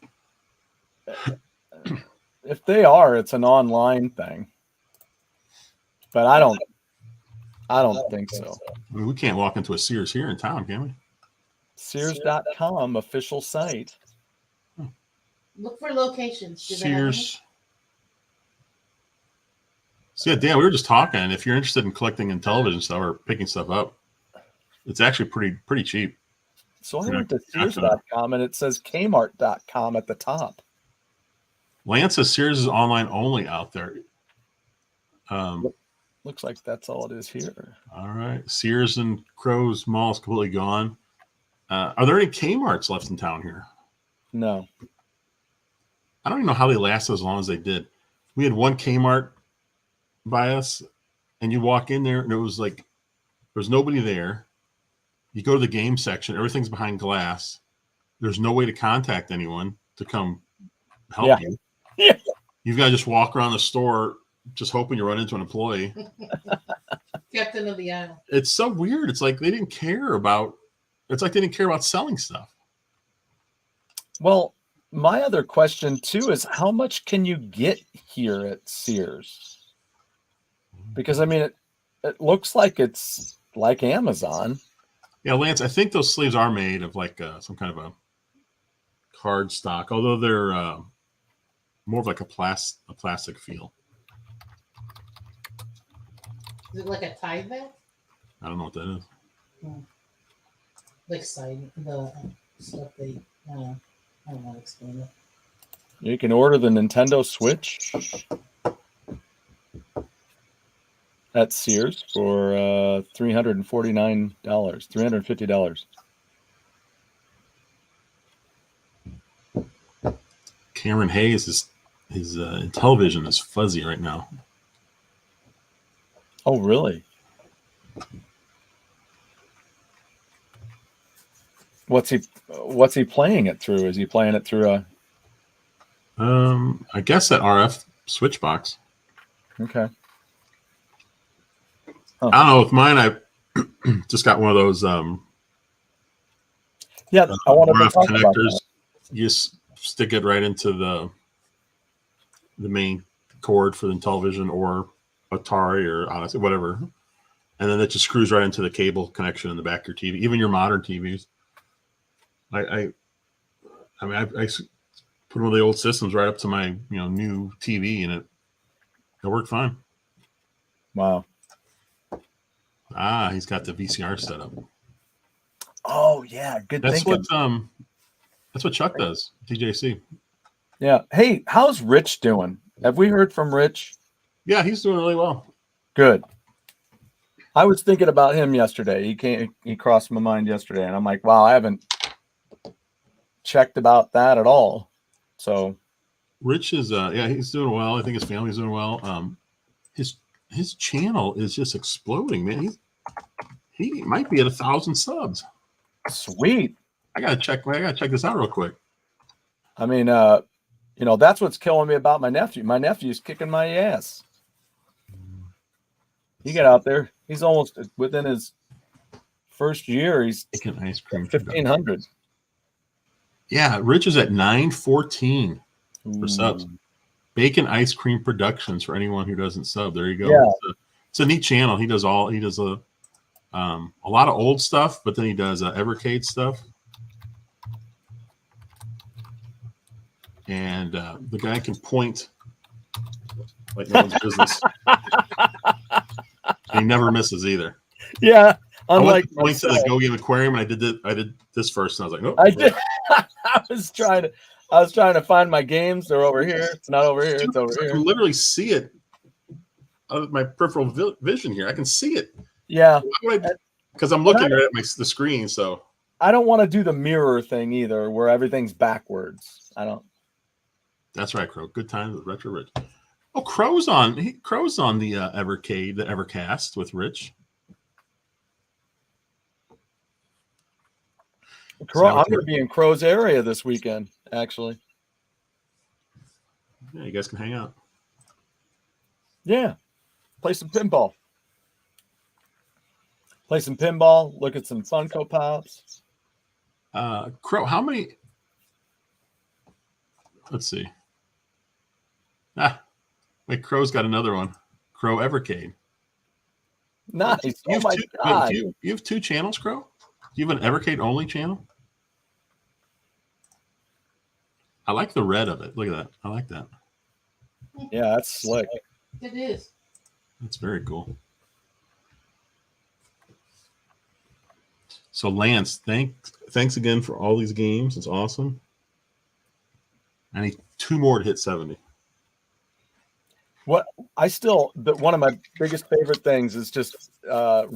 If they are, it's an online thing. But I don't think so. I mean, we can't walk into a Sears here in town, can we? Sears.com official site. Look for locations. Sears. So yeah, Dan, we were just talking. If you're interested in collecting Intellivision stuff or picking stuff up, it's actually pretty cheap. So I went to Sears.com and it says Kmart.com at the top. Lance says Sears is online only out there. Looks like that's all it is here. All right. Sears and Crow's Mall is completely gone. Are there any Kmarts left in town here? No. I don't even know how they lasted as long as they did. We had one Kmart by us, and you walk in there, and it was like there's nobody there. You go to the game section, everything's behind glass. There's no way to contact anyone to come help you. Yeah. You've got to just walk around the store just hoping you run into an employee. Captain of the aisle. It's so weird. It's like they didn't care about selling stuff. Well, my other question too is how much can you get here at Sears? Because I mean it looks like it's like Amazon. Yeah, Lance, I think those sleeves are made of like some kind of a card stock, although they're more of like a plastic feel. Is it like a tie back? I don't know what that is. Like the stuff they I don't know how to explain it. You can order the Nintendo Switch at Sears for $350. Cameron Hayes his Intellivision is fuzzy right now. Oh, really? What's he playing it through? Is he playing it through a? I guess that RF switch box. Okay. Huh. I don't know. With mine, I just got one of those. I want to RF connectors. You just stick it right into the main cord for the Intellivision or Atari or Odyssey, whatever, and then it just screws right into the cable connection in the back of your TV, even your modern TVs. I I mean, I put one of the old systems right up to my new TV, and it worked fine. Wow. Ah, he's got the VCR set up. Oh yeah, good thinking. That's what Chuck does. DJC. Yeah. Hey, how's Rich doing? Have we heard from Rich? Yeah, he's doing really well. Good. I was thinking about him yesterday. He crossed my mind yesterday, and I'm like, wow, I haven't checked about that at all. So Rich is he's doing well. I think his family's doing well. His channel is just exploding, man. He might be at 1,000 subs. Sweet. I gotta check this out real quick. I mean, that's what's killing me about my nephew. My nephew's kicking my ass. He got out there. He's almost within his first year. He's making ice cream 1,500. Yeah, Rich is at 914 for subs. Bacon Ice Cream Productions for anyone who doesn't sub. There you go. Yeah. It's a neat channel. He does a lot of old stuff, but then he does EverCade stuff. And the guy can point like no one's business. And he never misses either. Yeah. Unlike I went to the Go Game Aquarium, and I did this first, and I was like, oh, I did. I was trying to find my games. They're over here. It's not over here. It's over here. I can literally see it out of my peripheral vision here. I can see it. Yeah. Because I'm looking right at the screen. So I don't want to do the mirror thing either, where everything's backwards. I don't. That's right, Crow. Good times with Retro Rich. Oh, Crow's on the Evercade, the Evercast with Rich. Crow, I'm going to be in Crow's area this weekend, actually. Yeah, you guys can hang out. Yeah. Play some pinball. Look at some Funko Pops. Crow, how many? Let's see. Wait, Crow's got another one. Crow Evercade. Nice. Oh my God. You have two channels, Crow? Do you have an Evercade only channel? I like the red of it. Look at that. I like that. Yeah, that's slick. It is. That's very cool. So Lance, thanks again for all these games. It's awesome. I need 2 more to hit 70. One of my biggest favorite things is just being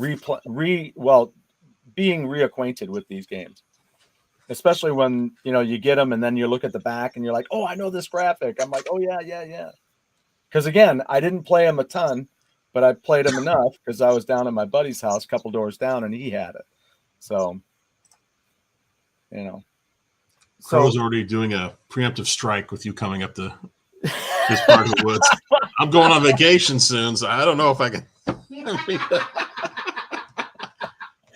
reacquainted with these games, especially when you get them and then you look at the back and you're like, oh, I know this graphic. I'm like, oh yeah. Because again, I didn't play them a ton, but I played them enough because I was down at my buddy's house, a couple doors down, and he had it. So, Crow's already doing a preemptive strike with you coming up to this part of the woods. I'm going on vacation soon, so I don't know if I can.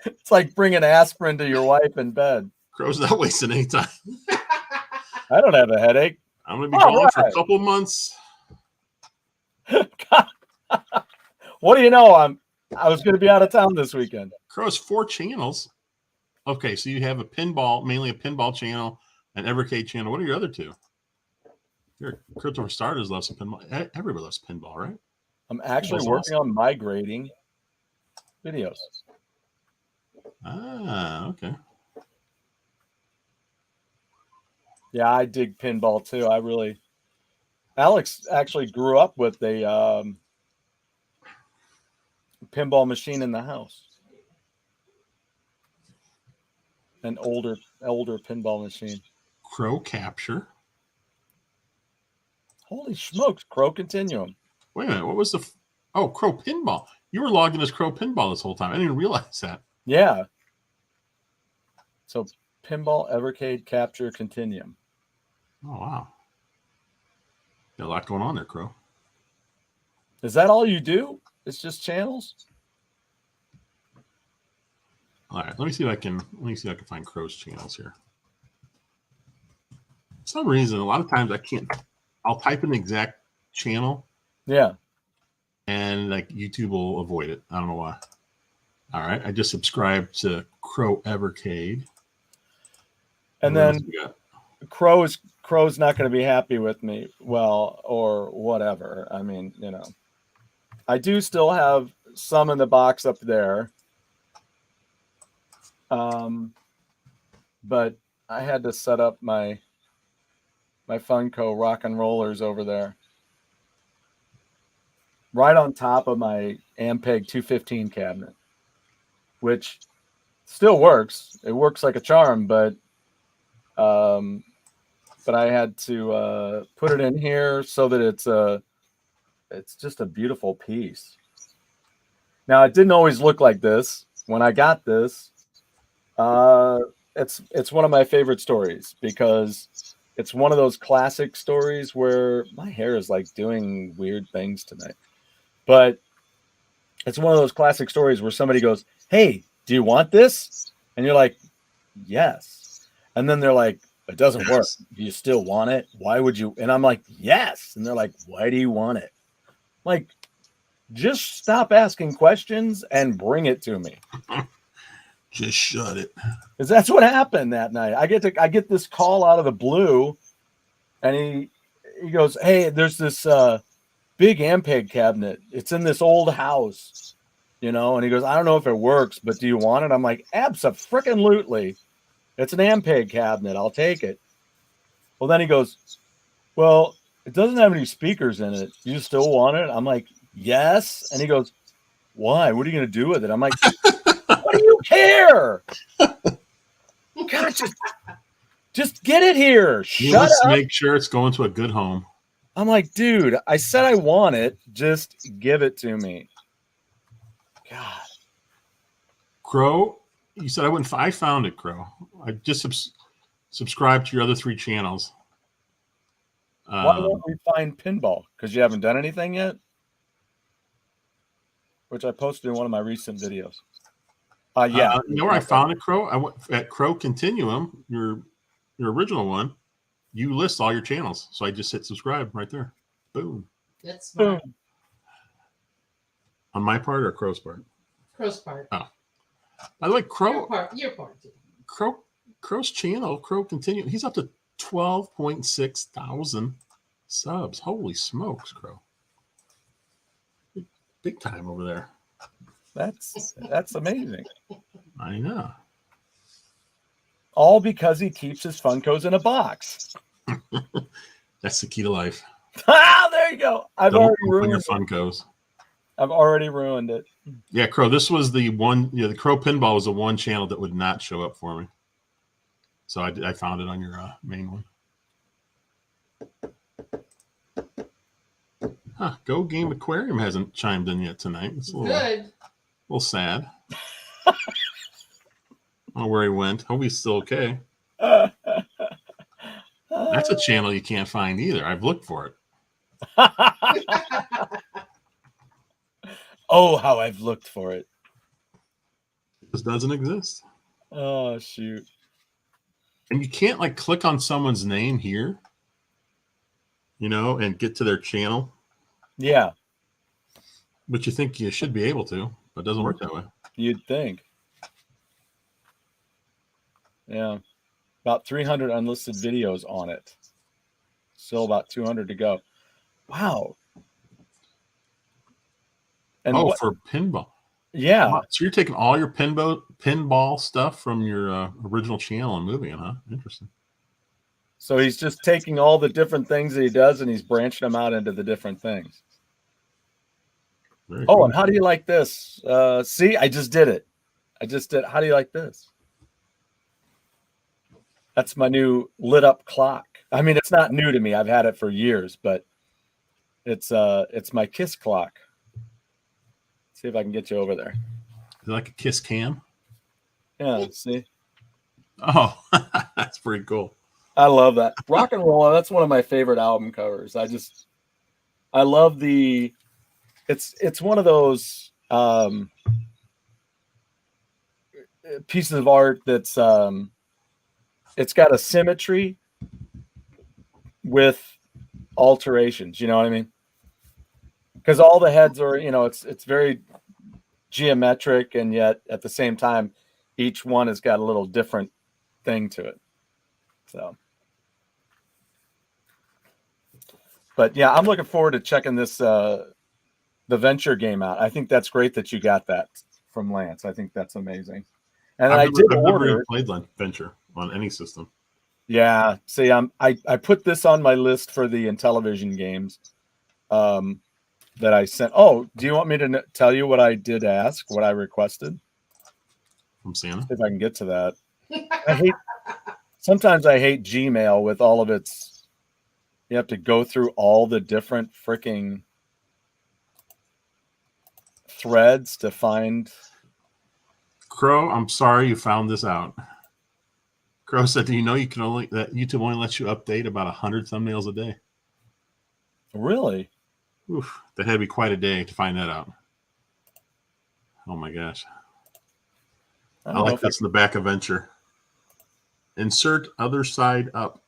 It's like bringing aspirin to your wife in bed. Crow's not wasting any time. I don't have a headache. I'm going to be gone for a couple of months. What do you know? I was going to be out of town this weekend. Crow's 4 channels. Okay, so you have mainly a pinball channel, an Evercade channel. What are your other 2? Crypto for Starters loves some pinball. Everybody loves pinball, right? I'm actually working on migrating videos. Ah, okay. Yeah, I dig pinball too. Alex actually grew up with a pinball machine in the house. An older pinball machine. Crow Capture. Holy smokes, Crow Continuum. Wait a minute, what was Crow Pinball? You were logged in as Crow Pinball this whole time. I didn't even realize that. Yeah. So Pinball, Evercade, Capture, Continuum. Oh, wow. Got a lot going on there, Crow. Is that all you do? It's just channels? All right, let me see if I can find Crow's channels here. For some reason, a lot of times I can't. I'll type in the exact channel. Yeah. And like YouTube will avoid it. I don't know why. All right, I just subscribed to Crow Evercade. And then Crow's not going to be happy with me. Well, or whatever. I mean, you know, I do still have some in the box up there. But I had to set up my Funko rock and rollers over there, right on top of my Ampeg 215 cabinet, which still works. It works like a charm, but I had to put it in here so that it's just a beautiful piece. Now, it didn't always look like this. When I got this, it's one of my favorite stories because it's one of those classic stories where my hair is like doing weird things tonight. But it's one of those classic stories where somebody goes, "Hey, do you want this?" And you're like, "Yes." And then they're like, "It doesn't work. Do you still want it? Why would you?" And I'm like, "Yes." And they're like, "Why do you want it?" Like, just stop asking questions and bring it to me. Just shut it. Because that's what happened that night. I get this call out of the blue, and he goes, "Hey, there's this big Ampeg cabinet. It's in this old house, you know." And he goes, "I don't know if it works, but do you want it?" I'm like, "Abso-frickin-lutely. It's an Ampeg cabinet. I'll take it." Well, then he goes, "Well, it doesn't have any speakers in it. Do you still want it?" I'm like, "Yes." And he goes, "Why? What are you going to do with it?" I'm like, "What do you care? God, just get it here. Shut up. Make sure it's going to a good home." I'm like, "Dude, I said I want it. Just give it to me." God. Crow, you said I found it, Crow. I just subscribed to your other 3 channels. Why won't we find pinball? Because you haven't done anything yet? Which I posted in one of my recent videos. Yeah. You know where I found it, Crow? I went at Crow Continuum, your original one. You list all your channels, so I just hit subscribe right there. Boom. That's smart. On my part or Crow's part? Crow's part. Oh. By the way, Crow. Your part. Crow's channel, Crow Continuum. He's up to 12.6 thousand subs. Holy smokes, Crow! Big time over there. That's amazing. I know. All because he keeps his Funkos in a box. That's the key to life. There you go. I've Don't already open ruined your it. Funkos. I've already ruined it. Yeah, Crow. This was the one. Yeah, the Crow Pinball was the one channel that would not show up for me. So I found it on your main one. Huh, Go Game Aquarium hasn't chimed in yet tonight. It's a little sad. I don't know where he went. Hope he's still okay. That's a channel you can't find either. I've looked for it. Oh, how I've looked for it. It just doesn't exist. Oh, shoot. And you can't like click on someone's name here, you know, and get to their channel. Yeah. But you think you should be able to, but it doesn't work that way. You'd think. Yeah. About 300 unlisted videos on it. Still about 200 to go. Wow. And for pinball. Yeah. Wow. So you're taking all your pinball stuff from your original channel and moving it, huh? Interesting. So he's just taking all the different things that he does and he's branching them out into the different things. Very cool. And how do you like this? See, I just did it. How do you like this? That's my new lit up clock. I mean, it's not new to me. I've had it for years, but it's my Kiss clock. See if I can get you over there. Is it like a Kiss cam? Yeah, see? Oh, that's pretty cool. I love that. Rock and Roll, that's one of my favorite album covers. I love it's one of those pieces of art that's it's got a symmetry with alterations, you know what I mean? Because all the heads are, you know, it's very geometric, and yet at the same time, each one has got a little different thing to it. So But yeah, I'm looking forward to checking this the Venture game out. I think that's great that you got that from Lance. I think that's amazing. And I've never order even played Venture on any system. Yeah, see, I put this on my list for the Intellivision games that I sent. Oh, do you want me to tell you what I did ask, what I requested? From Santa. If I can get to that. Sometimes I hate Gmail with all of its, you have to go through all the different freaking threads to find. Crow, I'm sorry you found this out. Crow said, "Do you know that YouTube only lets you update about 100 thumbnails a day?" Really? Oof, that had to be quite a day to find that out. Oh my gosh! I like this in the back of Venture. Insert other side up.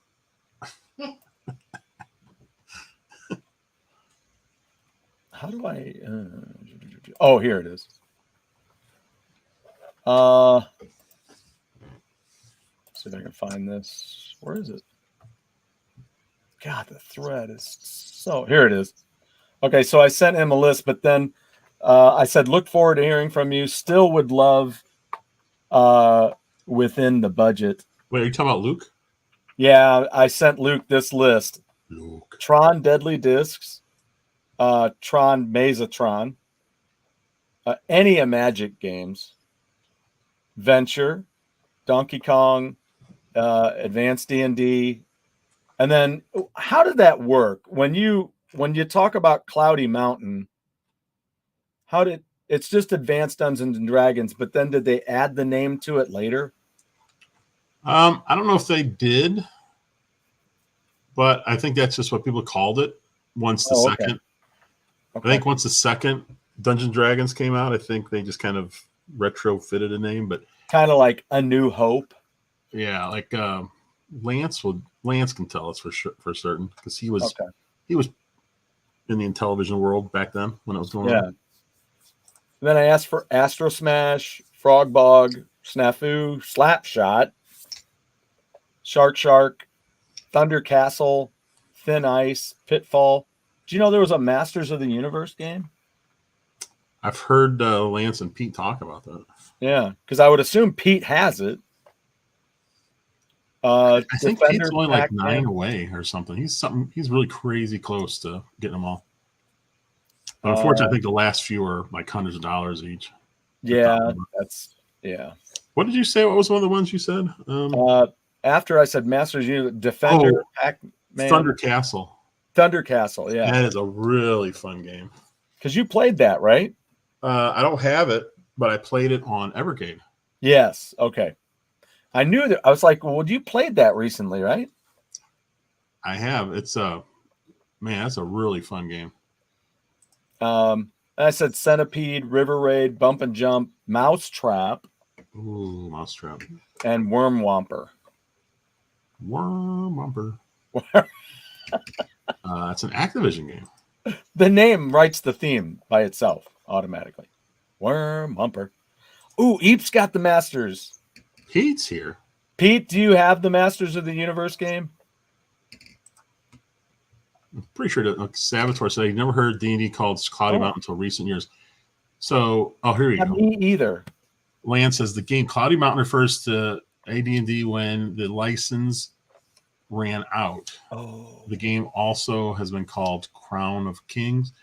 How do I? Oh, here it is. See if I can find this. Where is it? God, the thread is so. Here it is. Okay, so I sent him a list, but then I said, "Look forward to hearing from you. Still would love within the budget." Wait, are you talking about Luke? Yeah, I sent Luke this list. Luke. Tron Deadly Discs, Tron Mazatron, any Magic games, Venture, Donkey Kong, Advanced D&D, and then how did that work when you talk about Cloudy Mountain? It's just Advanced Dungeons and Dragons, but then did they add the name to it later? I don't know if they did, but I think that's just what people called it once the second. Okay. I think once the second Dungeons and Dragons came out, I think they just kind of retrofitted a name, but kind of like A New Hope. Yeah, like Lance can tell us for certain because he was in the Intellivision world back then when it was going on. Then I asked for Astro Smash, Frog Bog, Snafu, Slapshot, Shark, Thunder Castle, Thin Ice, Pitfall. Do you know there was a Masters of the Universe game? I've heard Lance and Pete talk about that. Yeah, because I would assume Pete has it. I think Pete's only like 9 away or something. He's really crazy close to getting them all. But unfortunately, I think the last few are like hundreds of dollars each. Yeah, What did you say? What was one of the ones you said? After I said Masters Unit, Defender, Pac-Man. Thunder Castle. Thunder Castle, yeah. That is a really fun game. Because you played that, right? I don't have it, but I played it on EverCanadian. Yes. Okay. I knew that. I was like, well, you played that recently, right? I have. It's that's a really fun game. I said Centipede, River Raid, Bump and Jump, Mousetrap. Ooh, Mousetrap. And Worm Womper. Worm Womper. It's an Activision game. The name writes the theme by itself automatically. Worm Womper. Ooh, Eep's got the Masters. Pete's here. Pete, do you have the Masters of the Universe game? I'm pretty sure that Salvatore said he never heard D&D called Cloudy Mountain until recent years. So, here we go. Me either. Lance says the game Cloudy Mountain refers to AD&D when the license ran out. The game also has been called Crown of Kings.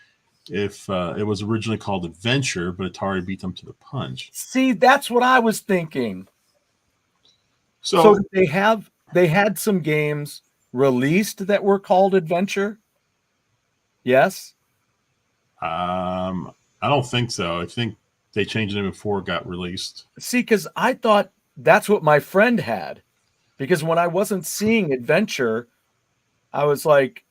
If it was originally called Adventure, but Atari beat them to the punch. See, that's what I was thinking. So they had some games released that were called Adventure. Yes. I don't think so. I think they changed it before it got released. See, because I thought that's what my friend had. Because when I wasn't seeing Adventure, I was like,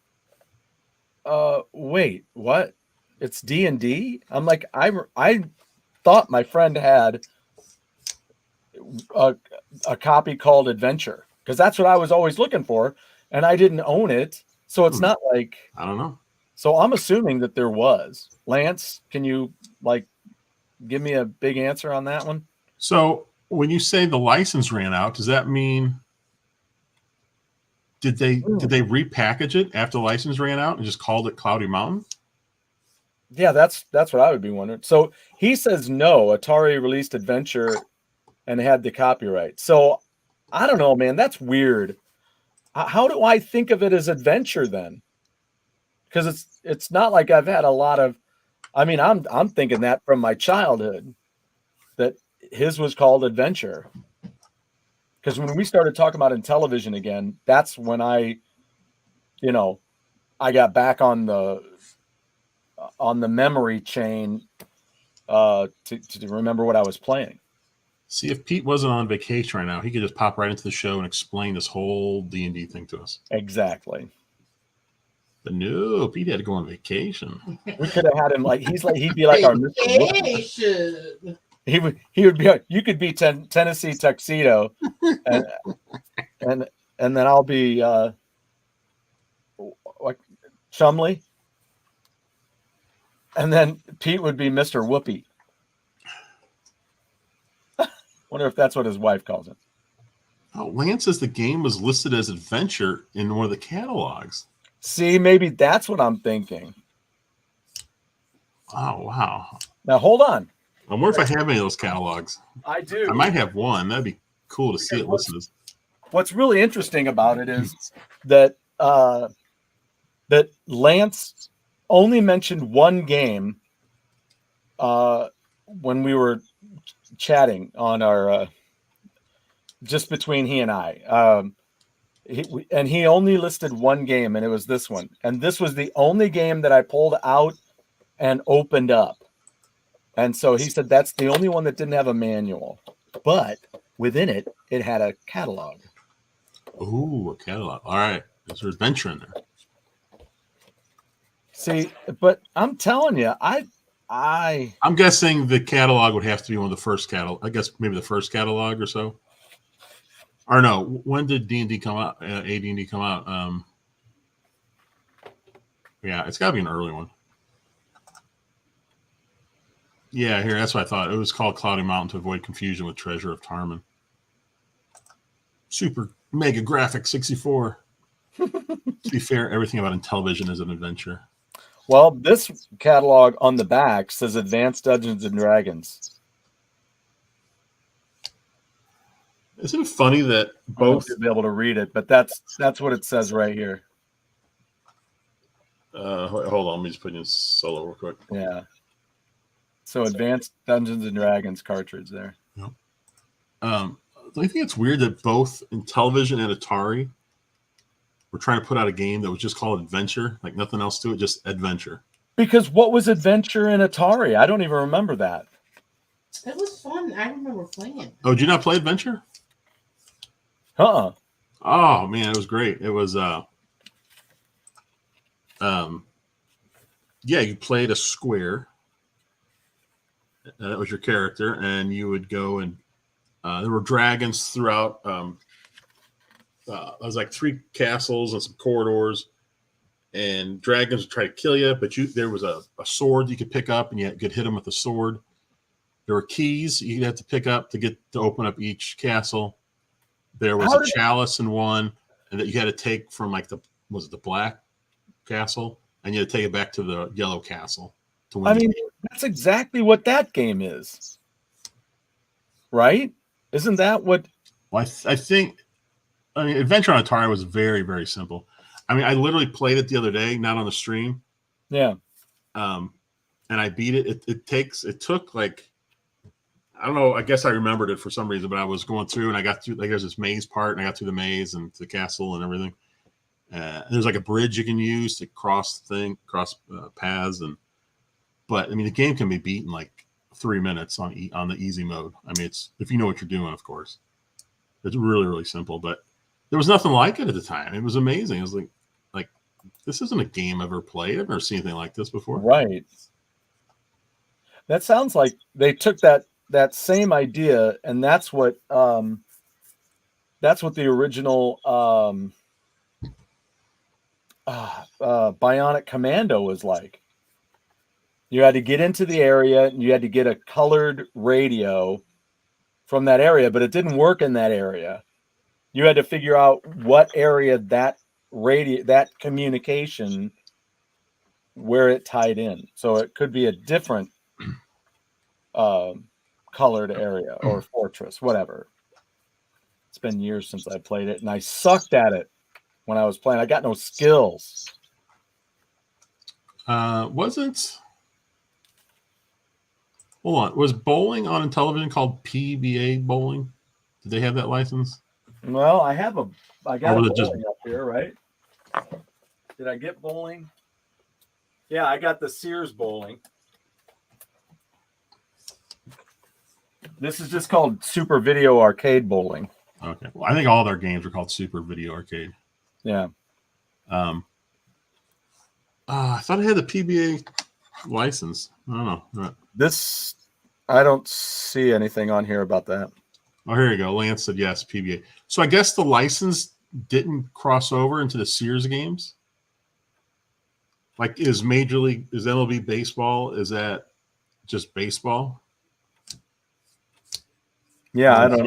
wait, what? It's D&D? I'm like, I thought my friend had a copy called Adventure because that's what I was always looking for, and I didn't own it. So it's not like, I don't know. So I'm assuming that there was. Lance, can you give me a big answer on that one? So when you say the license ran out, does that mean Did they repackage it after the license ran out and just called it Cloudy Mountain? Yeah, that's what I would be wondering. So he says no. Atari released Adventure and had the copyright. So I don't know, man. That's weird. How do I think of it as Adventure then? Because it's not like I've had a lot of. I mean, I'm thinking that from my childhood, that his was called Adventure. Because when we started talking about Intellivision again, that's when I got back on the memory chain to remember what I was playing. See, if Pete wasn't on vacation right now, he could just pop right into the show and explain this whole D&D thing to us. Exactly. But no, Pete had to go on vacation. We could have had him he'd be like our Mr. Whoopi. Vacation. He would be. You could be Tennessee Tuxedo, and then I'll be like Chumley, and then Pete would be Mr. Whoopi. Wonder if that's what his wife calls him. Oh, Lance says the game was listed as Adventure in one of the catalogs. See, maybe that's what I'm thinking. Oh, wow. Now hold on. I wonder if I have any of those catalogs. I do. I might have one. That'd be cool to see it listed. What's really interesting about it is that that Lance only mentioned one game when we were chatting on our just between he and I. He only listed one game, and it was this one. And this was the only game that I pulled out and opened up. And so he said that's the only one that didn't have a manual. But within it, it had a catalog. Ooh, a catalog. All right. There's Adventure in there. See, but I'm telling you, I'm guessing the catalog would have to be one of the first catalog. I guess maybe the first catalog or so. Or no, when did D&D come out? AD&D come out? Yeah, it's got to be an early one. Yeah, here, that's what I thought. It was called Cloudy Mountain to avoid confusion with Treasure of Tarman. Super Mega Graphic 64. To be fair, everything about Intellivision is an adventure. Well, this catalog on the back says Advanced Dungeons and Dragons. Isn't it funny that both be able to read it, but that's what it says right here. Hold on, let me just put in solo real quick. Yeah. So Advanced Dungeons and Dragons cartridge there. Yep. Do you think it's weird that both Intellivision and Atari were trying to put out a game that was just called Adventure, like nothing else to it, just Adventure? Because what was Adventure in Atari? I don't even remember that. It was fun. I remember playing it. Oh, did you not play Adventure? Oh man, it was great. It was yeah, you played a square. That was your character, and you would go and there were dragons throughout. There was like 3 castles and some corridors, and dragons would try to kill you. But there was a sword you could pick up, and you could hit them with the sword. There were keys you'd have to pick up to open up each castle. There was a chalice in one, and that you had to take from like the black castle, and you had to take it back to the yellow castle to win. I mean, that's exactly what that game is, right? Isn't that what? Well, I think. I mean, Adventure on Atari was very, very simple. I mean, I literally played it the other day, not on the stream. Yeah. And I beat it. It took like, I don't know. I guess I remembered it for some reason, but I was going through and I got through, like, there's this maze part, and I got through the maze and the castle and everything. There's like a bridge you can use to cross paths. But I mean, the game can be beaten like 3 minutes on the easy mode. I mean, it's, if you know what you're doing, of course. It's really, really simple, but there was nothing like it at the time. It was amazing. It was like this isn't a game I've ever played. I've never seen anything like this before. Right. That sounds like they took that same idea, and that's what the original Bionic Commando was like. You had to get into the area, and you had to get a colored radio from that area, but it didn't work in that area. You had to figure out what area that communication, where it tied in. So it could be a different colored area or fortress, whatever. It's been years since I played it, and I sucked at it when I was playing. I got no skills. Wasn't... Hold on. Was bowling on Intellivision called PBA bowling? Did they have that license? Well, I got Or a was bowling it just... up here, right? Did I get bowling? Yeah, I got the Sears bowling. This is just called Super Video Arcade Bowling. Okay. Well, I think all their games are called Super Video Arcade. Yeah. I thought I had the PBA license. I don't know. This, I don't see anything on here about that. Oh, here you go. Lance said yes, PBA. So I guess the license didn't cross over into the Sears games. Like, is MLB baseball, is that just baseball? Yeah, I don't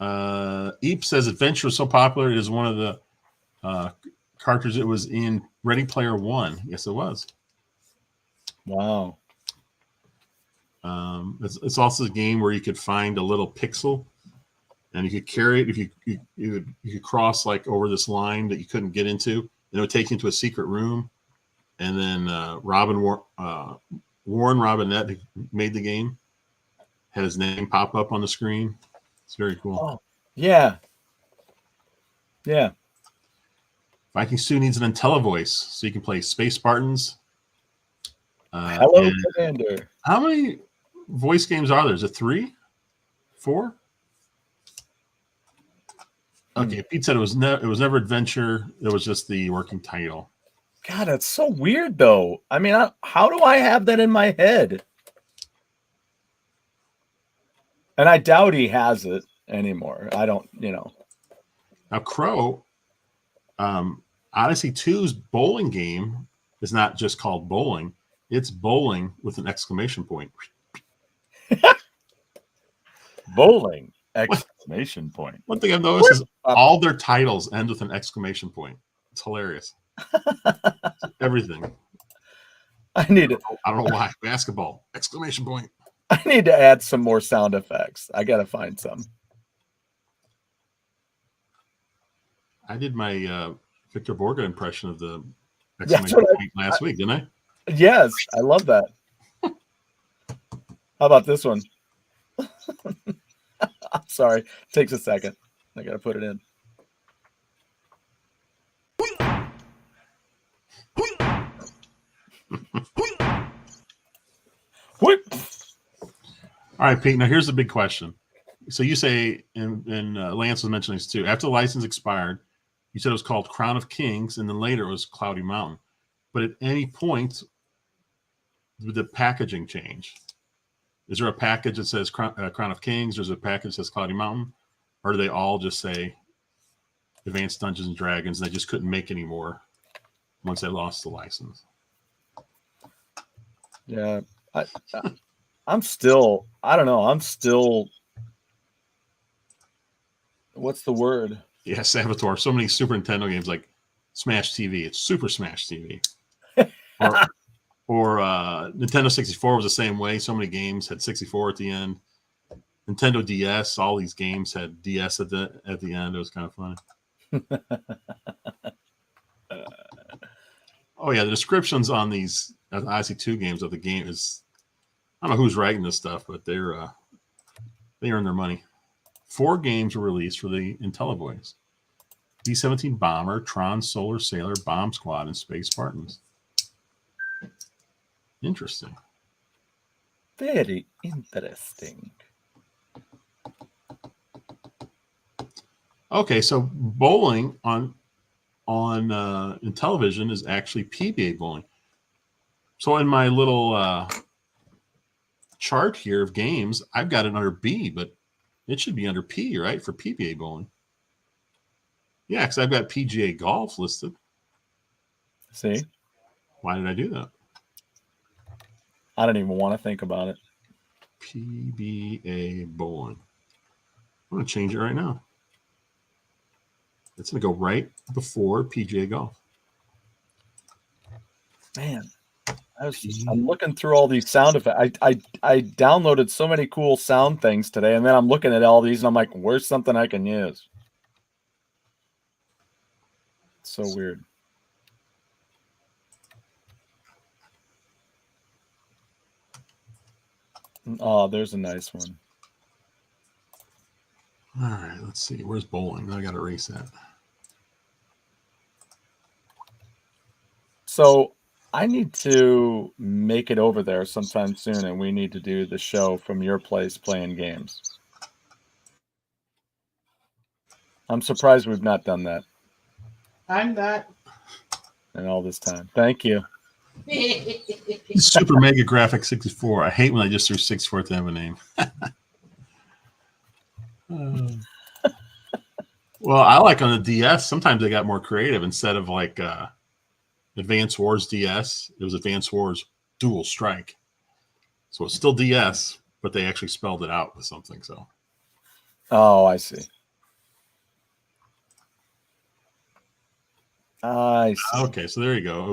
know. Eep says Adventure was so popular, it is one of the cartridges. It was in Ready Player One. Yes, it was. Wow. It's also a game where you could find a little pixel, and you could carry it. If you could cross like over this line that you couldn't get into, and it would take you into a secret room. And then Warren Robinette, who made the game, had his name pop up on the screen. It's very cool. Oh, yeah. Yeah. Viking Stu needs an IntelliVoice so you can play Space Spartans. Hello, Commander. How many voice games are there? Is it 3? 4? Okay, Pete said it was never Adventure. It was just the working title. God, that's so weird, though. I mean, how do I have that in my head? And I doubt he has it anymore. I don't, Now, Crow, Odyssey 2's bowling game is not just called bowling. It's bowling with an exclamation point. Bowling! Exclamation point. One thing I've noticed is all their titles end with an exclamation point. It's hilarious. Everything. I don't know why. Basketball! Exclamation point. I need to add some more sound effects. I gotta find some. I did my Victor Borga impression of the exclamation point last week, didn't I? Yes, I love that. How about this one? I'm sorry. Takes a second. I gotta put it in. All right, Pete. Now here's the big question. So you say, and Lance was mentioning this too. After the license expired, you said it was called Crown of Kings, and then later it was Cloudy Mountain. But at any point, did the packaging change? Is there a package that says Crown of Kings? There's a package that says Cloudy Mountain, or do they all just say Advanced Dungeons and Dragons? And they just couldn't make any more once they lost the license. Yeah, I'm still. I don't know. I'm still. What's the word? Yeah, Saboteur. So many Super Nintendo games like Smash TV. It's Super Smash TV. Or Nintendo 64 was the same way. So many games had 64 at the end. Nintendo DS, all these games had DS at the end. It was kind of funny. Oh yeah, the descriptions on these IC2 games of the game is, I don't know who's writing this stuff, but they earn their money. 4 games were released for the IntelliVoice: B-17 Bomber, Tron Solar Sailor, Bomb Squad, and Space Spartans. Interesting. Very interesting. Okay, so bowling on Intellivision is actually PBA bowling. So in my little chart here of games, I've got it under B, but it should be under P, right, for PBA bowling. Yeah, because I've got PGA Golf listed. See? Why did I do that? I don't even want to think about it. PBA bowling. I'm going to change it right now. It's going to go right before PGA Golf. Man, I'm looking through all these sound effects. I downloaded so many cool sound things today, and then I'm looking at all these, and I'm like, where's something I can use? It's so weird. Oh, there's a nice one. All right, let's see. Where's bowling? I got to erase that. So I need to make it over there sometime soon, and we need to do the show from your place playing games. I'm surprised we've not done that I'm not. in all this time. Thank you. Super Mega Graphic 64. I hate when I just threw 64 to have a name. Well, I like on the DS. Sometimes they got more creative. Instead of like Advance Wars DS, it was Advance Wars Dual Strike. So it's still DS, but they actually spelled it out with something. So, Oh, I see. I see. okay, so there you go. It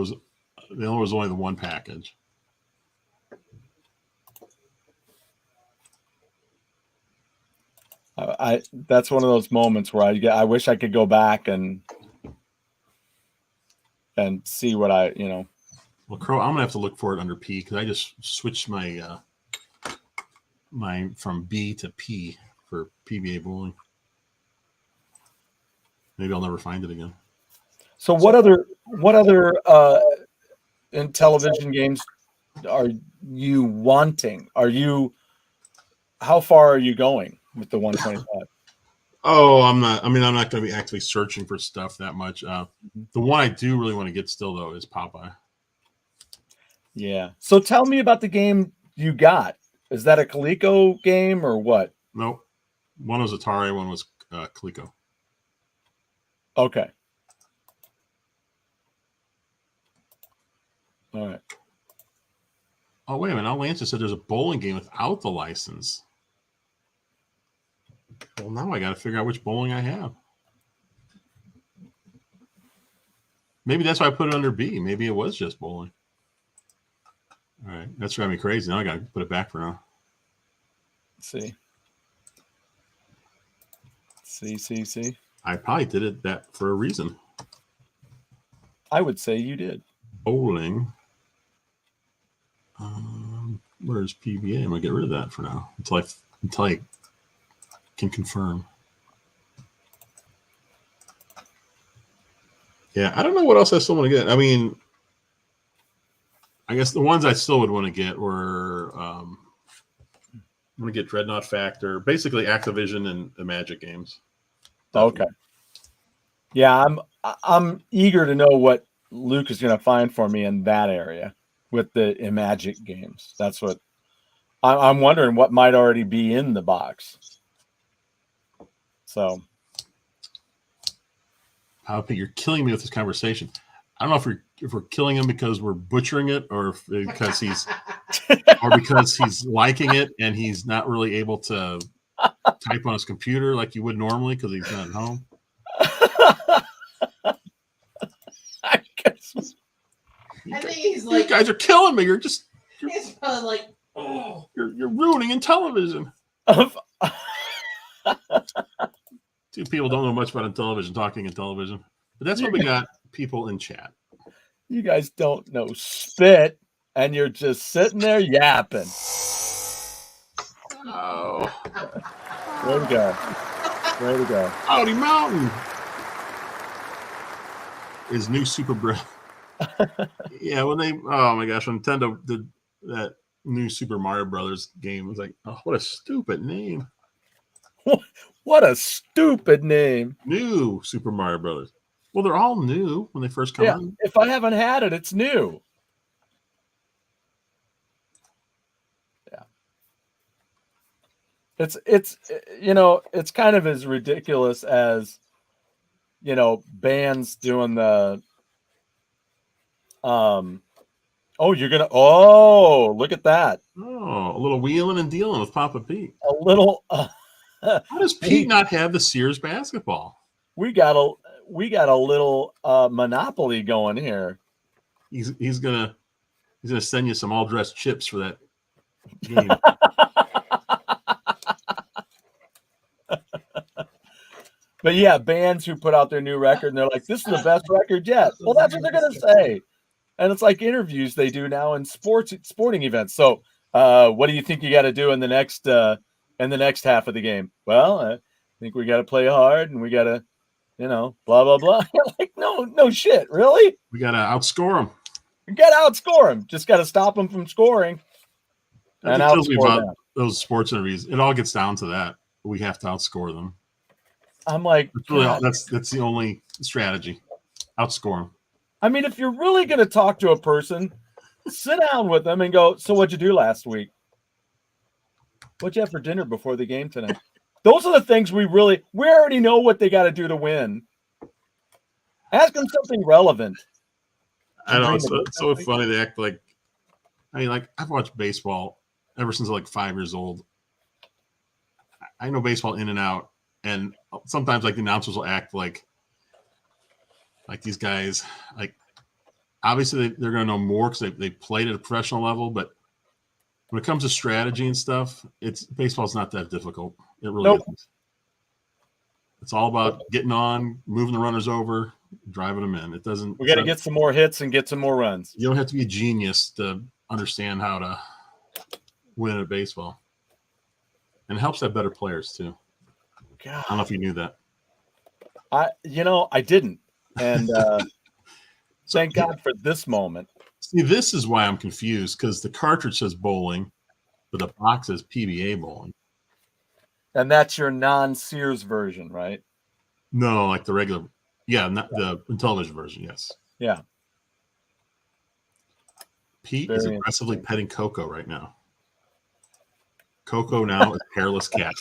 was only the one package. That's one of those moments where I wish I could go back and see what Well, Crow, I'm gonna have to look for it under P because I just switched my from B to P for PBA bowling. Maybe I'll never find it again. So what other Intellivision games are you wanting? How far are you going with the 125? Oh, I'm not going to be actively searching for stuff that much. The one I do really want to get still though is Popeye. Yeah. So tell me about the game you got. Is that a Coleco game or what? Nope. One was Atari, one was Coleco. Okay. All right. Oh, wait a minute. Lance just said there's a bowling game without the license. Well, now I got to figure out which bowling I have. Maybe that's why I put it under B. Maybe it was just bowling. All right. That's driving me crazy. Now I got to put it back for now. See. I probably did that for a reason. I would say you did. Bowling. Where's PBA? I'm going to get rid of that for now until I can confirm. Yeah, I don't know what else I still want to get. I mean, I guess the ones I still would want to get were I'm going to get Dreadnought Factor, basically Activision and the Magic games. Okay. Yeah, I'm eager to know what Luke is going to find for me in that area with the Magic games. That's what I'm wondering, what might already be in the box. So, you're killing me with this conversation. I don't know if we're killing him because we're butchering it, or because he's liking it and he's not really able to type on his computer like you would normally because he's not at home. I guess. I think he's like, you guys are killing me. He's probably like, oh, you're ruining Intellivision. Two people don't know much about Intellivision talking Intellivision, but that's what we got people in chat. You guys don't know spit, and you're just sitting there yapping. Oh, way to go! Way to go! Howdy Mountain is new Super Bro. Yeah, when Nintendo did that new Super Mario Brothers game, it was like, oh, what a stupid name. What a stupid name. New Super Mario Brothers. Well, they're all new when they first come out. If I haven't had it, it's new. Yeah. It's it's kind of as ridiculous as bands doing the look at that. Oh, a little wheeling and dealing with Papa Pete. A little How does Pete not have the Sears basketball? We got a little monopoly going here. He's gonna send you some all dressed chips for that game. But yeah, bands who put out their new record and they're like, "This is the best record yet." Well, that's what they're gonna say, and it's like interviews they do now in sporting events. So, what do you think you got to do in the next half of the game? Well, I think we got to play hard and we got to, blah blah blah. Like, no shit, really? We gotta outscore them. You got to outscore them. Just got to stop them from scoring. That's what kills me about those sports interviews. It all gets down to that. We have to outscore them. I'm like, that's the only strategy. Outscore them. I mean, if you're really going to talk to a person, sit down with them and go, "So what'd you do last week? What'd you have for dinner before the game tonight?" Those are the things we already know what they got to do to win. Ask them something relevant. I know, it's so funny. They act like, I've watched baseball ever since I was like 5 years old. I know baseball in and out. And sometimes like the announcers will act like these guys, like obviously they're going to know more because they played at a professional level. But when it comes to strategy and stuff, baseball's not that difficult. It really isn't. It's all about getting on, moving the runners over, driving them in. We got to get some more hits and get some more runs. You don't have to be a genius to understand how to win at baseball. And it helps to have better players too. God. I don't know if you knew that. I didn't. And thank God for this moment. See, this is why I'm confused, because the cartridge says bowling, but the box says PBA bowling. And that's your non-Sears version, right? No, like the regular. Yeah, not the Intellivision version, yes. Yeah. Pete is aggressively petting Coco right now. Coco now is a hairless cat.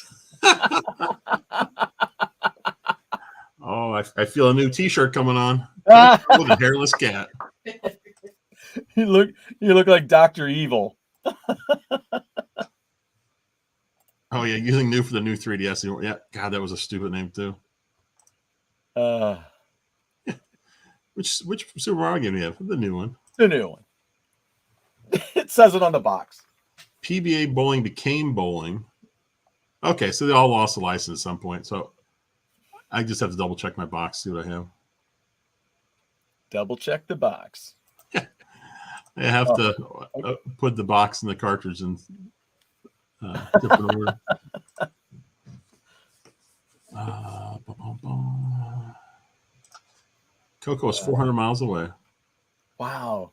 Oh, I feel a new T-shirt coming on with a hairless cat. You look like Dr. Evil. Oh yeah, using new for the new 3DS. Yeah, God, that was a stupid name too. Which Super Mario game do you have? The new one. The new one. It says it on the box. PBA bowling became bowling. Okay, so they all lost the license at some point. So I just have to double check my box, see what I have. Double check the box. I have to put the box and the cartridge in different order. Coco is 400 miles away. Wow.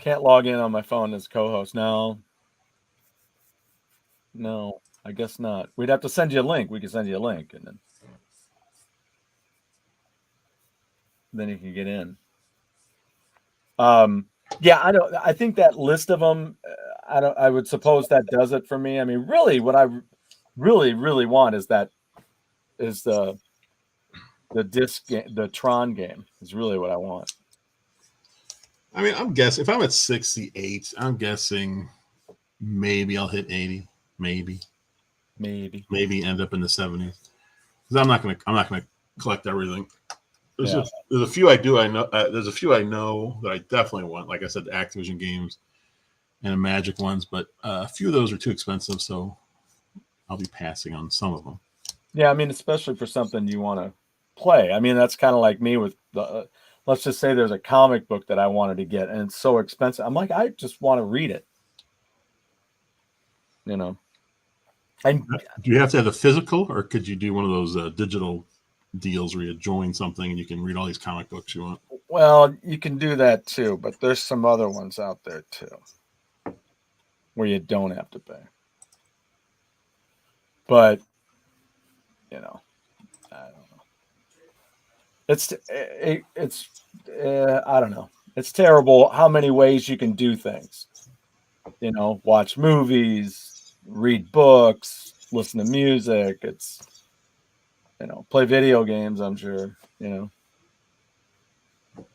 Can't log in on my phone as co-host. No, I guess not. We'd have to send you a link. We could send you a link, and then you can get in. Yeah, I don't. I think that list of them. I would suppose that does it for me. I mean, really, what I really want is the disc game, the Tron game is really what I want. I mean, I'm guessing if I'm at 68, I'm guessing maybe I'll hit 80. Maybe end up in the 70s. Because I'm not gonna collect everything. There's a few I know. There's a few I know that I definitely want. Like I said, the Activision games and the Magic ones, but a few of those are too expensive, so I'll be passing on some of them. Yeah, I mean, especially for something you want to play. I mean, that's kind of like me with the. Let's just say there's a comic book that I wanted to get, and it's so expensive. I'm like, I just want to read it. And do you have to have the physical, or could you do one of those digital deals where you join something and you can read all these comic books you want? Well, you can do that too, but there's some other ones out there too where you don't have to pay. But I don't know. It's I don't know. It's terrible how many ways you can do things. Watch movies, read books, listen to music. It's play video games, I'm sure.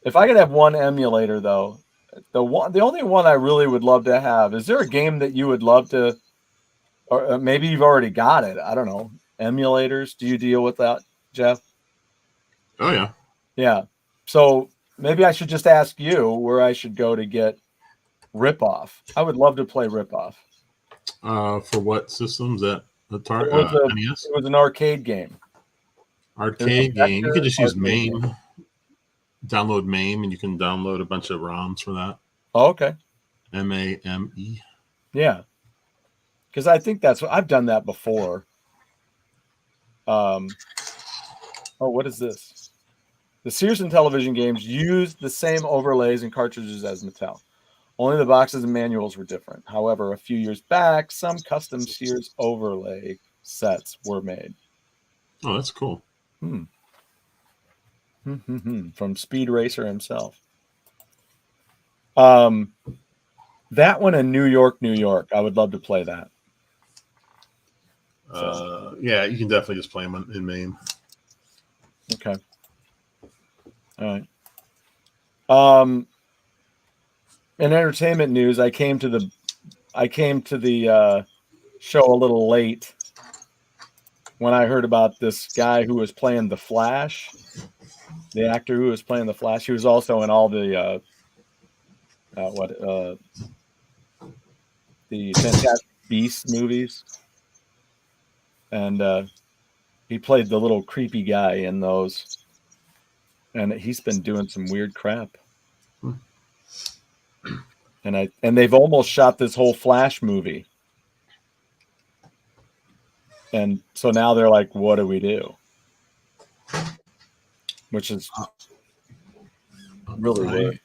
If I could have one emulator though, The only one I really would love to have. Is there a game that you would love to, or maybe you've already got it? I don't know. Emulators. Do you deal with that, Jeff? Oh yeah. Yeah. So maybe I should just ask you where I should go to get Ripoff. I would love to play Ripoff. For what systems? That the It was, NES? it was an arcade game. Arcade game. You can just use arcade MAME. game. Download MAME, and you can download a bunch of ROMs for that. Oh, okay. MAME. Yeah. Because I think that's what I've done that before. Oh, what is this? The Sears and Intellivision games used the same overlays and cartridges as Mattel. Only the boxes and manuals were different. However, a few years back, some custom Sears overlay sets were made. Oh, that's cool. From Speed Racer himself. That one in New York, New York. I would love to play that. Yeah, you can definitely just play them in MAME. Okay. All right. In entertainment news, I came to the show a little late when I heard about this guy who was playing the Flash, the actor who was playing the Flash. He was also in all the Fantastic Beasts movies, and he played the little creepy guy in those. And he's been doing some weird crap. And they've almost shot this whole Flash movie. And so now they're like, what do we do? Which is really weird.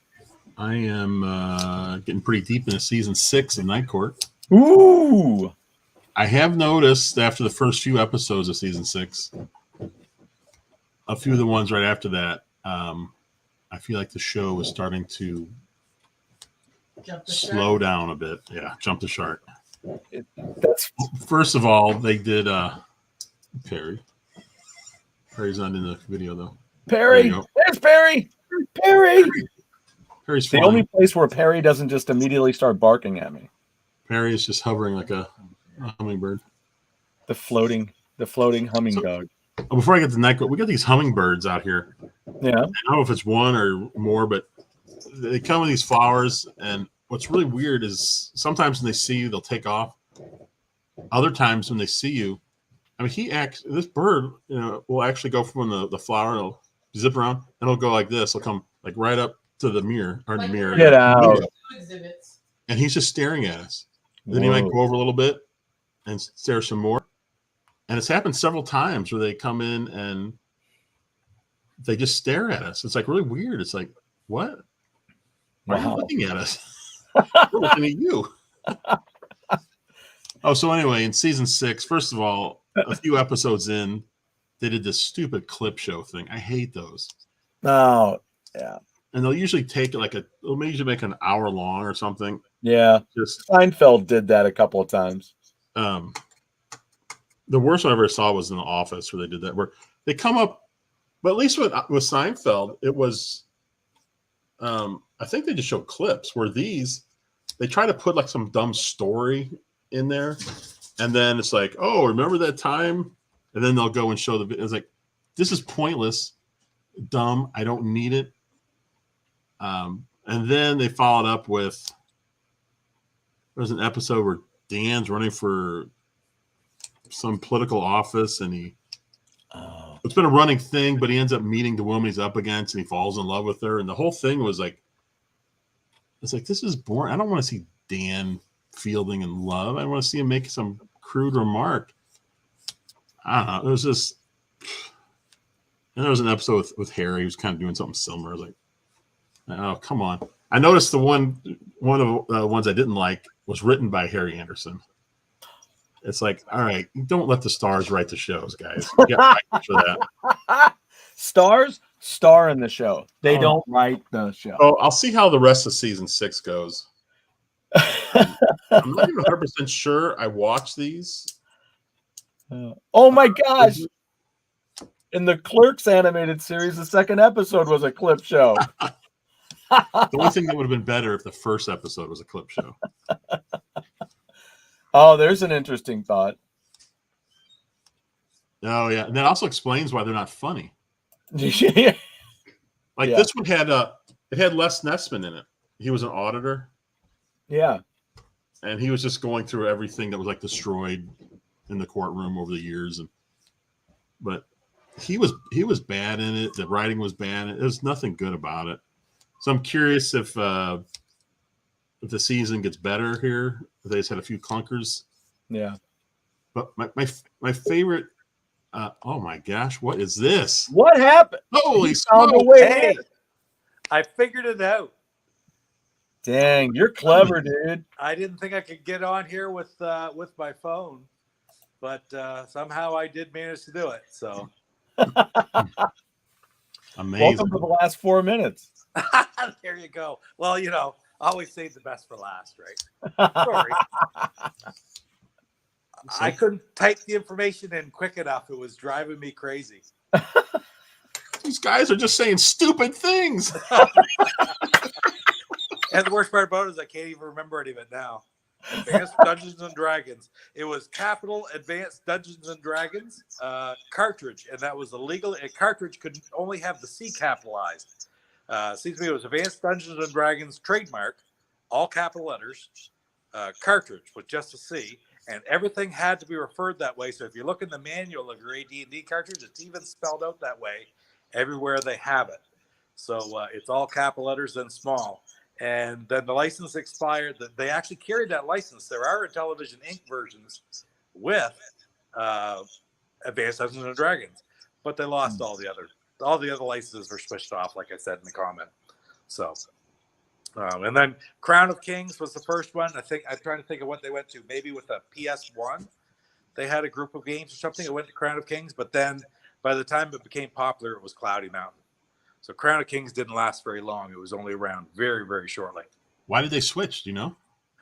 I am getting pretty deep into season 6 of Night Court. Ooh! I have noticed after the first few episodes of season 6, a few of the ones right after that, I feel like the show is starting to slow down a bit. Yeah, jump the shark. First of all, they did Perry. Perry's not in the video though. Perry, there's Perry. Perry. Perry's the only place where Perry doesn't just immediately start barking at me. Perry is just hovering like a hummingbird. The floating humming dog. Before I get to Night Court, we got these hummingbirds out here. Yeah. I don't know if it's one or more, but they come in these flowers, and what's really weird is sometimes when they see you, they'll take off. Other times when they see you, I mean, this bird, will actually go from the flower, it'll zip around, and it'll go like this. It'll come like right up to the mirror, or the mirror. Get out. And he's just staring at us. Then he might go over a little bit and stare some more. And it's happened several times where they come in and they just stare at us. It's like really weird. It's like, what? Why are you looking at us? We're looking at you. Oh, so anyway, in season 6, first of all, a few episodes in, they did this stupid clip show thing. I hate those. Oh, yeah. And they'll usually take it they'll usually make an hour long or something. Yeah. Seinfeld did that a couple of times. The worst one I ever saw was in The Office, where they did that, where they come up, but at least with Seinfeld, it was, I think they just showed clips where they try to put like some dumb story in there. And then it's like, oh, remember that time? And then they'll go and show the video. It's like, this is pointless, dumb. I don't need it. And then they followed up with, there was an episode where Dan's running for some political office, and it's been a running thing, but he ends up meeting the woman he's up against, and he falls in love with her. And the whole thing was like, it's like, this is boring. I don't want to see Dan fielding in love. I want to see him make some crude remark. I don't know. It was just, and there was an episode with Harry who was kind of doing something similar. I was like, oh, come on. I noticed one of the ones I didn't like was written by Harry Anderson. It's like, all right, don't let the stars write the shows, guys. Get right for that. Stars star in the show. They don't write the show. Oh, I'll see how the rest of season 6 goes. I'm not even 100% sure I watched these. Oh my gosh. In the Clerks animated series, the second episode was a clip show. The only thing that would have been better if the first episode was a clip show. Oh, there's an interesting thought. Oh yeah, and that also explains why they're not funny. Yeah. Like this one had it had Les Nessman in it. He was an auditor. Yeah. And he was just going through everything that was like destroyed in the courtroom over the years, but he was bad in it. The writing was bad. There was nothing good about it. So I'm curious if the season gets better here. If they just had a few clunkers. Yeah. But my favorite. Oh my gosh, what is this? What happened? Holy found a smoke! way. Hey, I figured it out. Dang, you're clever, dude. I didn't think I could get on here with my phone, but somehow I did manage to do it. So Amazing. Welcome to the last 4 minutes. there you go. Well, always save the best for last, right? Sorry. I couldn't type the information in quick enough. It was driving me crazy. These guys are just saying stupid things. And the worst part about it is I can't even remember any of it now. Advanced Dungeons and Dragons. It was Capital Advanced Dungeons and Dragons cartridge, and that was illegal. A cartridge could only have the C capitalized. Seems to me it was Advanced Dungeons and Dragons trademark, all capital letters, cartridge with just a C, and everything had to be referred that way. So if you look in the manual of your AD&D cartridge, it's even spelled out that way everywhere they have it. So it's all capital letters and small. And then the license expired. They actually carried that license. There are Intellivision Inc. versions with Advanced Dungeons and Dragons, but they lost all the other licenses were switched off, like I said in the comment. So, and then Crown of Kings was the first one. I'm trying to think of what they went to. Maybe with a PS1, they had a group of games or something. It went to Crown of Kings, but then by the time it became popular, it was Cloudy Mountain. So Crown of Kings didn't last very long. It was only around very, very shortly. Why did they switch? Do you know?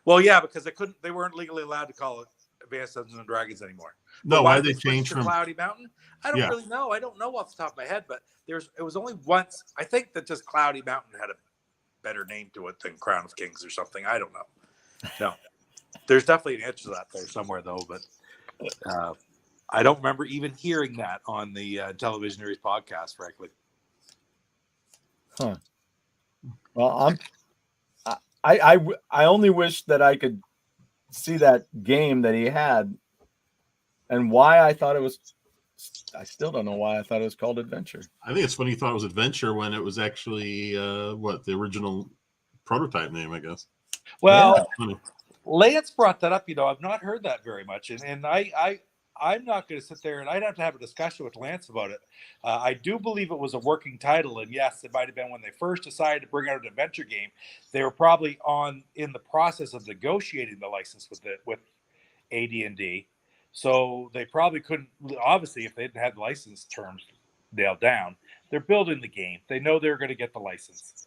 Well, yeah, because they weren't legally allowed to call it Advanced Dungeons and Dragons anymore. No, But why did they switch change to from Cloudy Mountain? I don't really know. I don't know off the top of my head, but it was only once. I think that just Cloudy Mountain had a better name to it than Crown of Kings or something. I don't know. No, there's definitely an answer to that there somewhere though, but I don't remember even hearing that on the Televisionaries podcast, frankly. Huh. Well, I only wish that I could see that game that he had, and why I thought it was. I still don't know why I thought it was called Adventure. I think it's funny you thought it was Adventure when it was actually the original prototype name, I guess. Well, Yeah. Lance brought that up. I've not heard that very much, and I'm not going to sit there, and I'd have to have a discussion with Lance about it. I do believe it was a working title, and yes, it might have been when they first decided to bring out an adventure game. They were probably in the process of negotiating the license with AD&D, so they probably couldn't. Obviously, if they didn't have the license terms nailed down, they're building the game. They know they're going to get the license.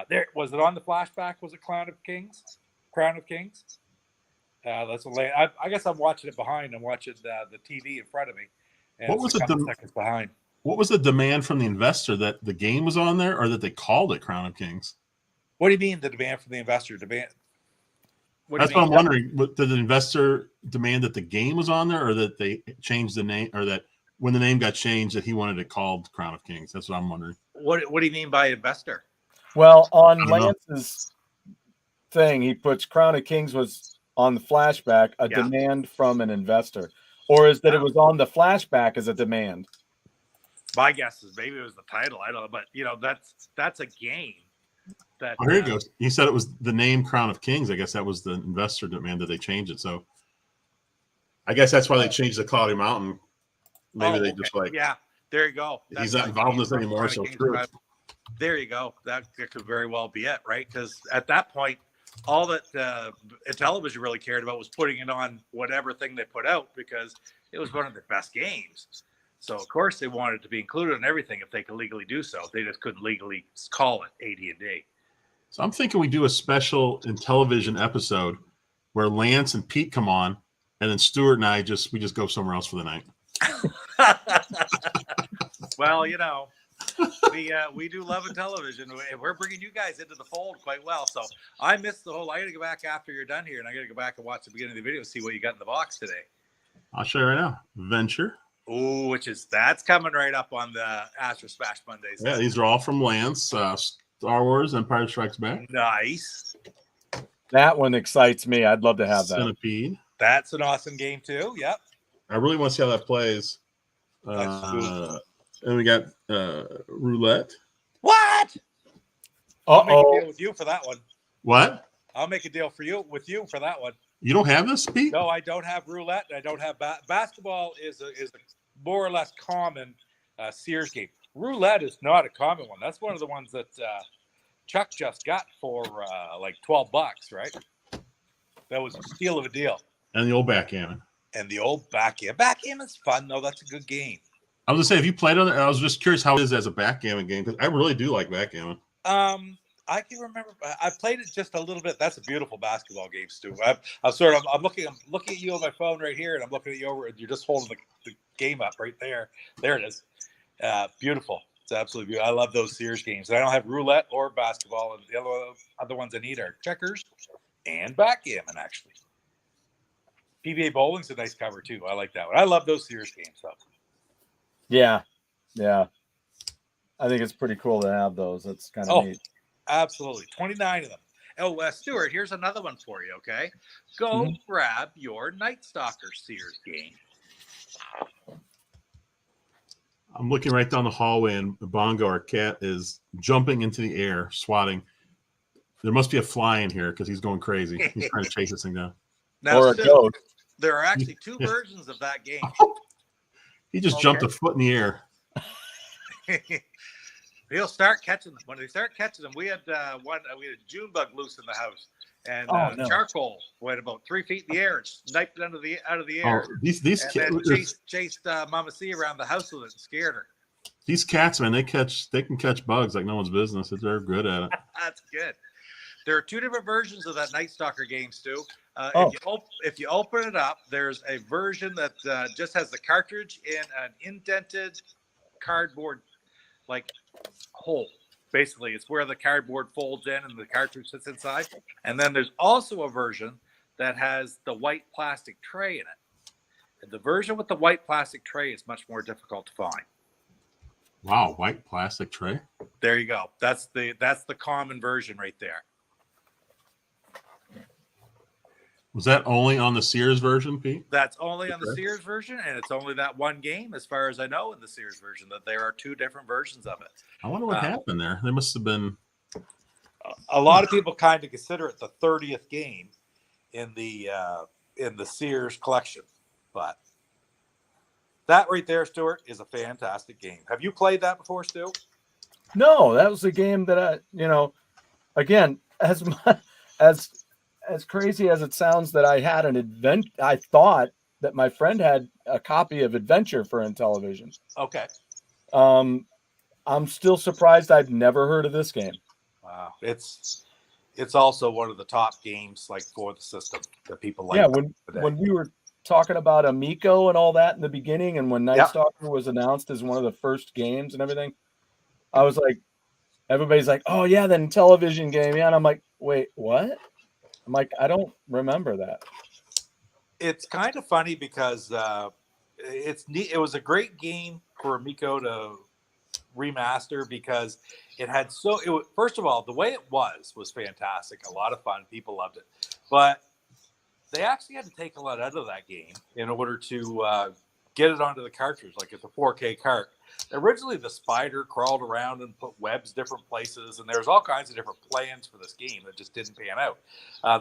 There was it on the flashback. Was it Crown of Kings? That's what I guess I'm watching it behind. I'm watching the TV in front of me. And What was a it? couple seconds behind? What was the demand from the investor, that the game was on there, or that they called it Crown of Kings? What do you mean the demand from the investor? Demand? That's what I'm wondering. Did the investor demand that the game was on there, or that they changed the name, or that when the name got changed that he wanted it called Crown of Kings? That's what I'm wondering. What do you mean by investor? Well, on Lance's thing, he puts Crown of Kings was on the flashback, a demand from an investor. Or is that it was on the flashback as a demand? My guess is maybe it was the title. I don't know, but that's a game. That here you go. He said it was the name Crown of Kings. I guess that was the investor demand that they change it. So I guess that's why they changed the Cloudy Mountain. Maybe they just there you go. He's not involved in this anymore, so true. There you go. That could very well be it, right? Because at that point, all that Intellivision really cared about was putting it on whatever thing they put out, because it was one of their best games. So of course they wanted it to be included in everything if they could legally do so. They just couldn't legally call it AD&D. So I'm thinking we do a special Intellivision episode where Lance and Pete come on, and then Stuart and I just go somewhere else for the night. Well, we do love Intellivision. We're bringing you guys into the fold quite well. So I missed the whole. I got to go back after you're done here, and I got to go back and watch the beginning of the video, see what you got in the box today. I'll show you right now. Venture. Oh, that's coming right up on the Astro Smash Mondays. Yeah, these are all from Lance. Star Wars, Empire Strikes Back. Nice. That one excites me. I'd love to have that. Centipede. That's an awesome game too. Yep. I really want to see how that plays. That's cool. And we got Roulette. What? I'll make a deal with you for that one. What? I'll make a deal with you for that one. You don't have this, Pete? No, I don't have Roulette. I don't have basketball. Is a more or less common Sears game. Roulette is not a common one. That's one of the ones that Chuck just got for like $12, right? That was a steal of a deal. And the old backgammon. And the old backgammon. Backgammon's fun though. That's a good game. I was gonna say, if you played on it, I was just curious how it is as a backgammon game, because I really do like backgammon. I can remember. I played it just a little bit. That's a beautiful basketball game, Stu. I'm looking at you on my phone right here, and I'm looking at you over, and you're just holding the game up right there. There it is. Beautiful. It's absolutely beautiful. I love those Sears games. And I don't have roulette or basketball, and the other ones I need are checkers and backgammon. Actually, PBA bowling's a nice cover too. I like that one. I love those Sears games though. Yeah. I think it's pretty cool to have those. That's kind of neat. Absolutely. 29 of them. Oh, Stuart, here's another one for you, okay? Go grab your Night Stalker Sears game. I'm looking right down the hallway, and Bongo, our cat, is jumping into the air, swatting. There must be a fly in here because he's going crazy. He's trying to chase this thing down. Now, or a goat. There are actually two versions of that game. He just jumped a foot in the air. He'll start catching them. When they start catching them, we had we had a June bug loose in the house, and charcoal went about 3 feet in the air and sniped it out of the air. These kids chased Mama C around the house with it and scared her. These cats, man, they can catch bugs like no one's business. They're good at it. That's good. There are two different versions of that Night Stalker game, Stu. If you open it up, there's a version that just has the cartridge in an indented cardboard like hole. Basically, it's where the cardboard folds in and the cartridge sits inside. And then there's also a version that has the white plastic tray in it. And the version with the white plastic tray is much more difficult to find. Wow, white plastic tray. There you go. That's the common version right there. Was that only on the Sears version, Pete? That's only on the Sears version, and it's only that one game, as far as I know, in the Sears version. That there are two different versions of it. I wonder what happened there. There must have been. A lot of people kind of consider it the 30th game in the Sears collection, but that right there, Stuart, is a fantastic game. Have you played that before, Stu? No, that was a game that again, as crazy as it sounds that I had I thought that my friend had a copy of Adventure for Intellivision. Okay. I'm still surprised I've never heard of this game. Wow. It's also one of the top games like for the system that people like. Yeah, when we were talking about Amico and all that in the beginning, and when Night Stalker was announced as one of the first games and everything, I was like, everybody's like, oh yeah, the Intellivision game. Yeah, and I'm like, wait, what? I'm like, I don't remember that. It's kind of funny because it's neat. It was a great game for Amico to remaster because it had first of all, the way it was fantastic. A lot of fun. People loved it. But they actually had to take a lot out of that game in order to get it onto the cartridge. Like it's a 4K cart. Originally, the spider crawled around and put webs different places, and there's all kinds of different plans for this game that just didn't pan out.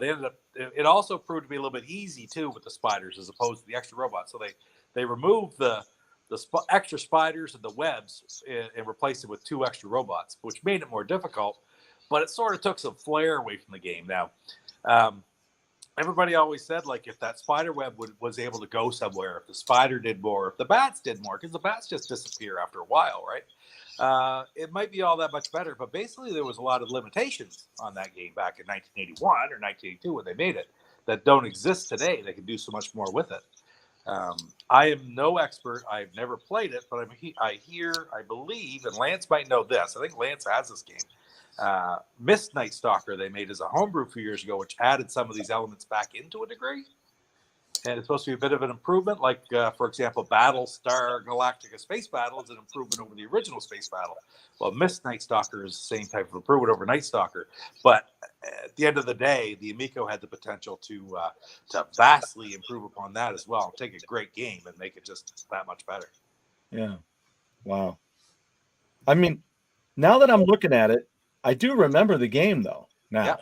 They ended up. It also proved to be a little bit easy too with the spiders as opposed to the extra robots. So they removed the extra spiders and the webs and replaced it with 2 extra robots, which made it more difficult. But it sort of took some flair away from the game. Now, everybody always said, like, if that spider web was able to go somewhere, if the spider did more, if the bats did more, because the bats just disappear after a while, right? It might be all that much better. But basically, there was a lot of limitations on that game back in 1981 or 1982 when they made it that don't exist today. They can do so much more with it. I am no expert. I've never played it, but I believe, and Lance might know this. I think Lance has this game. Mist Night Stalker they made as a homebrew a few years ago, which added some of these elements back into a degree. And it's supposed to be a bit of an improvement. Like, for example, Battlestar Galactica Space Battle is an improvement over the original Space Battle. Well, Mist Night Stalker is the same type of improvement over Night Stalker. But at the end of the day, the Amico had the potential to vastly improve upon that as well. Take a great game and make it just that much better. Yeah. Wow. I mean, now that I'm looking at it, I do remember the game though. Now. Yeah.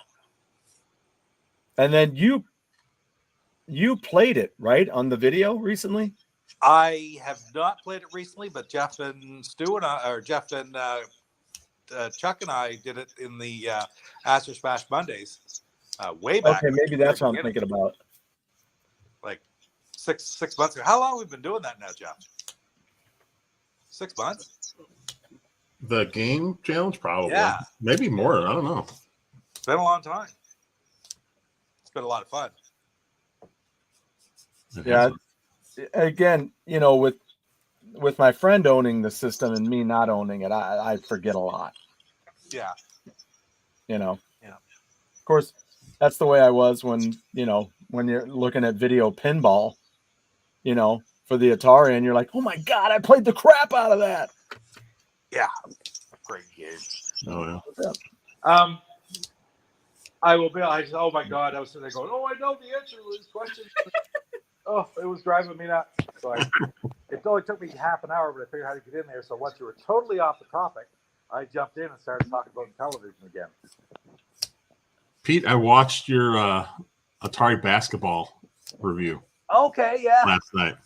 And then you played it, right, on the video recently? I have not played it recently, but Jeff and Chuck and I did it in the Aster Smash Mondays way back. Okay, maybe that's what I'm thinking about. Like six months ago. How long have we been doing that now, Jeff? 6 months? The game challenge, probably. Yeah. Maybe more. I don't know. It's been a long time. It's been a lot of fun. Yeah. Again, you know, with my friend owning the system and me not owning it, I forget a lot. Yeah. You know. Yeah. Of course, that's the way I was when you're looking at video pinball, you know, for the Atari, and you're like, oh my God, I played the crap out of that. Yeah. Great game. Oh yeah. I will be. Oh my God! I was sitting there going, "Oh, I know the answer to this question." Oh, it was driving me nuts. So it only took me half an hour, but I figured out how to get in there. So once you were totally off the topic, I jumped in and started talking about Intellivision again. Pete, I watched your Atari basketball review. Okay, yeah. Last night.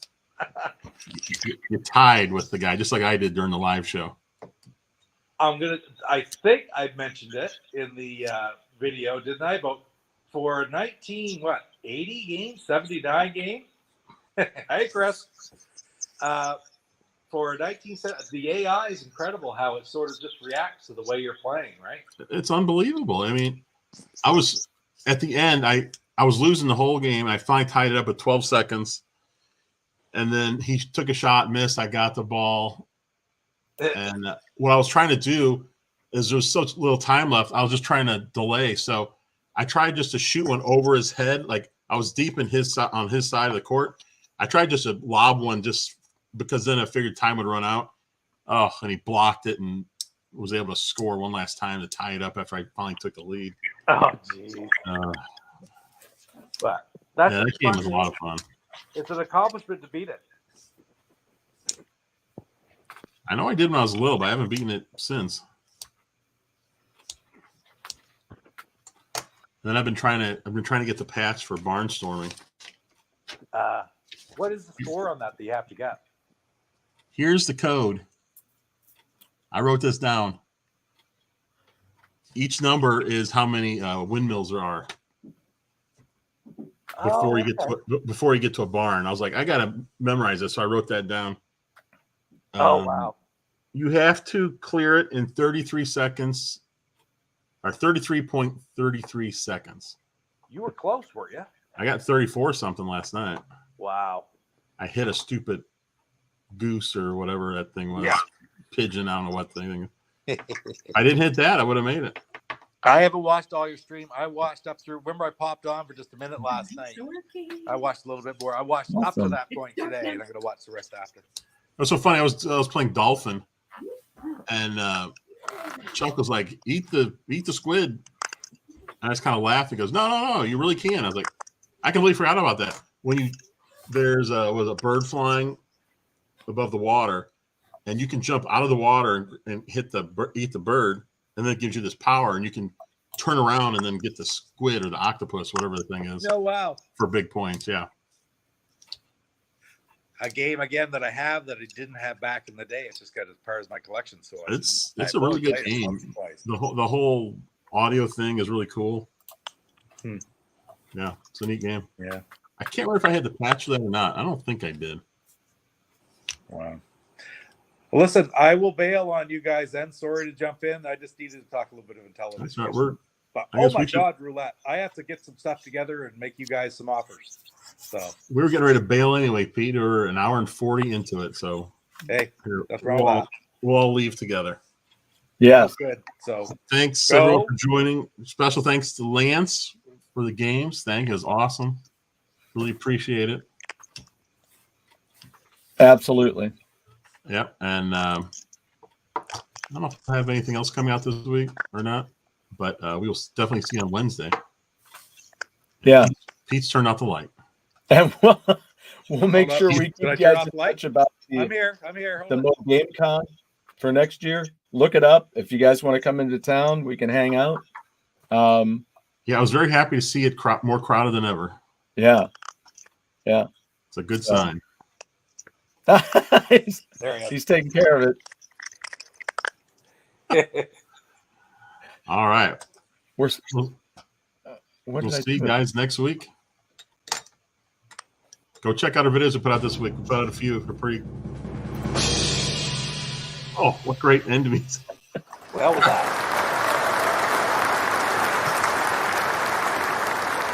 You tied with the guy, just like I did during the live show. I think I mentioned it in the video, didn't I? But for 80 games, 79 game. Hey, Chris. For 19, the AI is incredible how it sort of just reacts to the way you're playing, right? It's unbelievable. I mean, I was at the end, I was losing the whole game. I finally tied it up at 12 seconds. And then he took a shot, missed. I got the ball. And what I was trying to do is there was such little time left. I was just trying to delay. So I tried just to shoot one over his head. Like I was deep in on his side of the court. I tried just to lob one just because then I figured time would run out. Oh, and he blocked it and was able to score one last time to tie it up after I finally took the lead. Oh, geez. But that game was a lot of fun. It's an accomplishment to beat it. I know I did when I was little, but I haven't beaten it since. And then I've been trying to get the patch for barnstorming. What is the score on that you have to get? Here's the code. I wrote this down. Each number is how many windmills there are before you get to a barn. I was like, I gotta memorize this, so I wrote that down. Oh wow! You have to clear it in 33 seconds, or 33.33 seconds. You were close, were you? I got 34 something last night. Wow! I hit a stupid goose or whatever that thing was. Yeah. Pigeon, I don't know what thing. I didn't hit that, I would have made it. I haven't watched all your stream. I watched up through. Remember, I popped on for just a minute last night. I watched a little bit more. I watched up to that point today, and I'm going to watch the rest after. It was so funny. I was playing Dolphin, and Chuck was like, "Eat the squid." And I just kind of laughed. He goes, "No, you really can." I was like, "I completely forgot about that." When there's a bird flying above the water, and you can jump out of the water and eat the bird, and then it gives you this power, and you can turn around and then get the squid or the octopus, whatever the thing is. Oh wow! For big points, yeah. A game again that I have that I didn't have back in the day. It's just got as part of my collection. So it's a really good game. The whole audio thing is really cool. Yeah, it's a neat game. Yeah, I can't remember if I had the patch for that or not. I don't think I did. Wow. Well, listen, I will bail on you guys then. Sorry to jump in. I just needed to talk a little bit of Intellivision. That's right. But I oh guess my we should- God, Roulette! I have to get some stuff together and make you guys some offers. So We were getting ready to bail anyway, Pete. We're an hour and 40 into it, so hey, here, that's wrong with that. we'll all leave together. Yes. Good. So Thanks Go. everyone for joining. Special thanks to Lance for the games. Thank you. It was awesome. Really appreciate it. Absolutely. Yep. And I don't know if I have anything else coming out this week or not, but we will definitely see you on Wednesday. Yeah. Pete's turned off the light. And we'll make Hold up. sure we Did I keep turn you guys off in the light? touch about I'm the here. Hold on. MoGameCon for next year. Look it up. If you guys want to come into town, we can hang out. Yeah, I was very happy to see it more crowded than ever. Yeah. It's a good sign. he's, There he he's taking care of it. is. All right. We're We'll what did I see you do? guys next week. Go check out our videos we put out this week. We put out a few. They're pretty. Oh, what great end to me. Well, was that?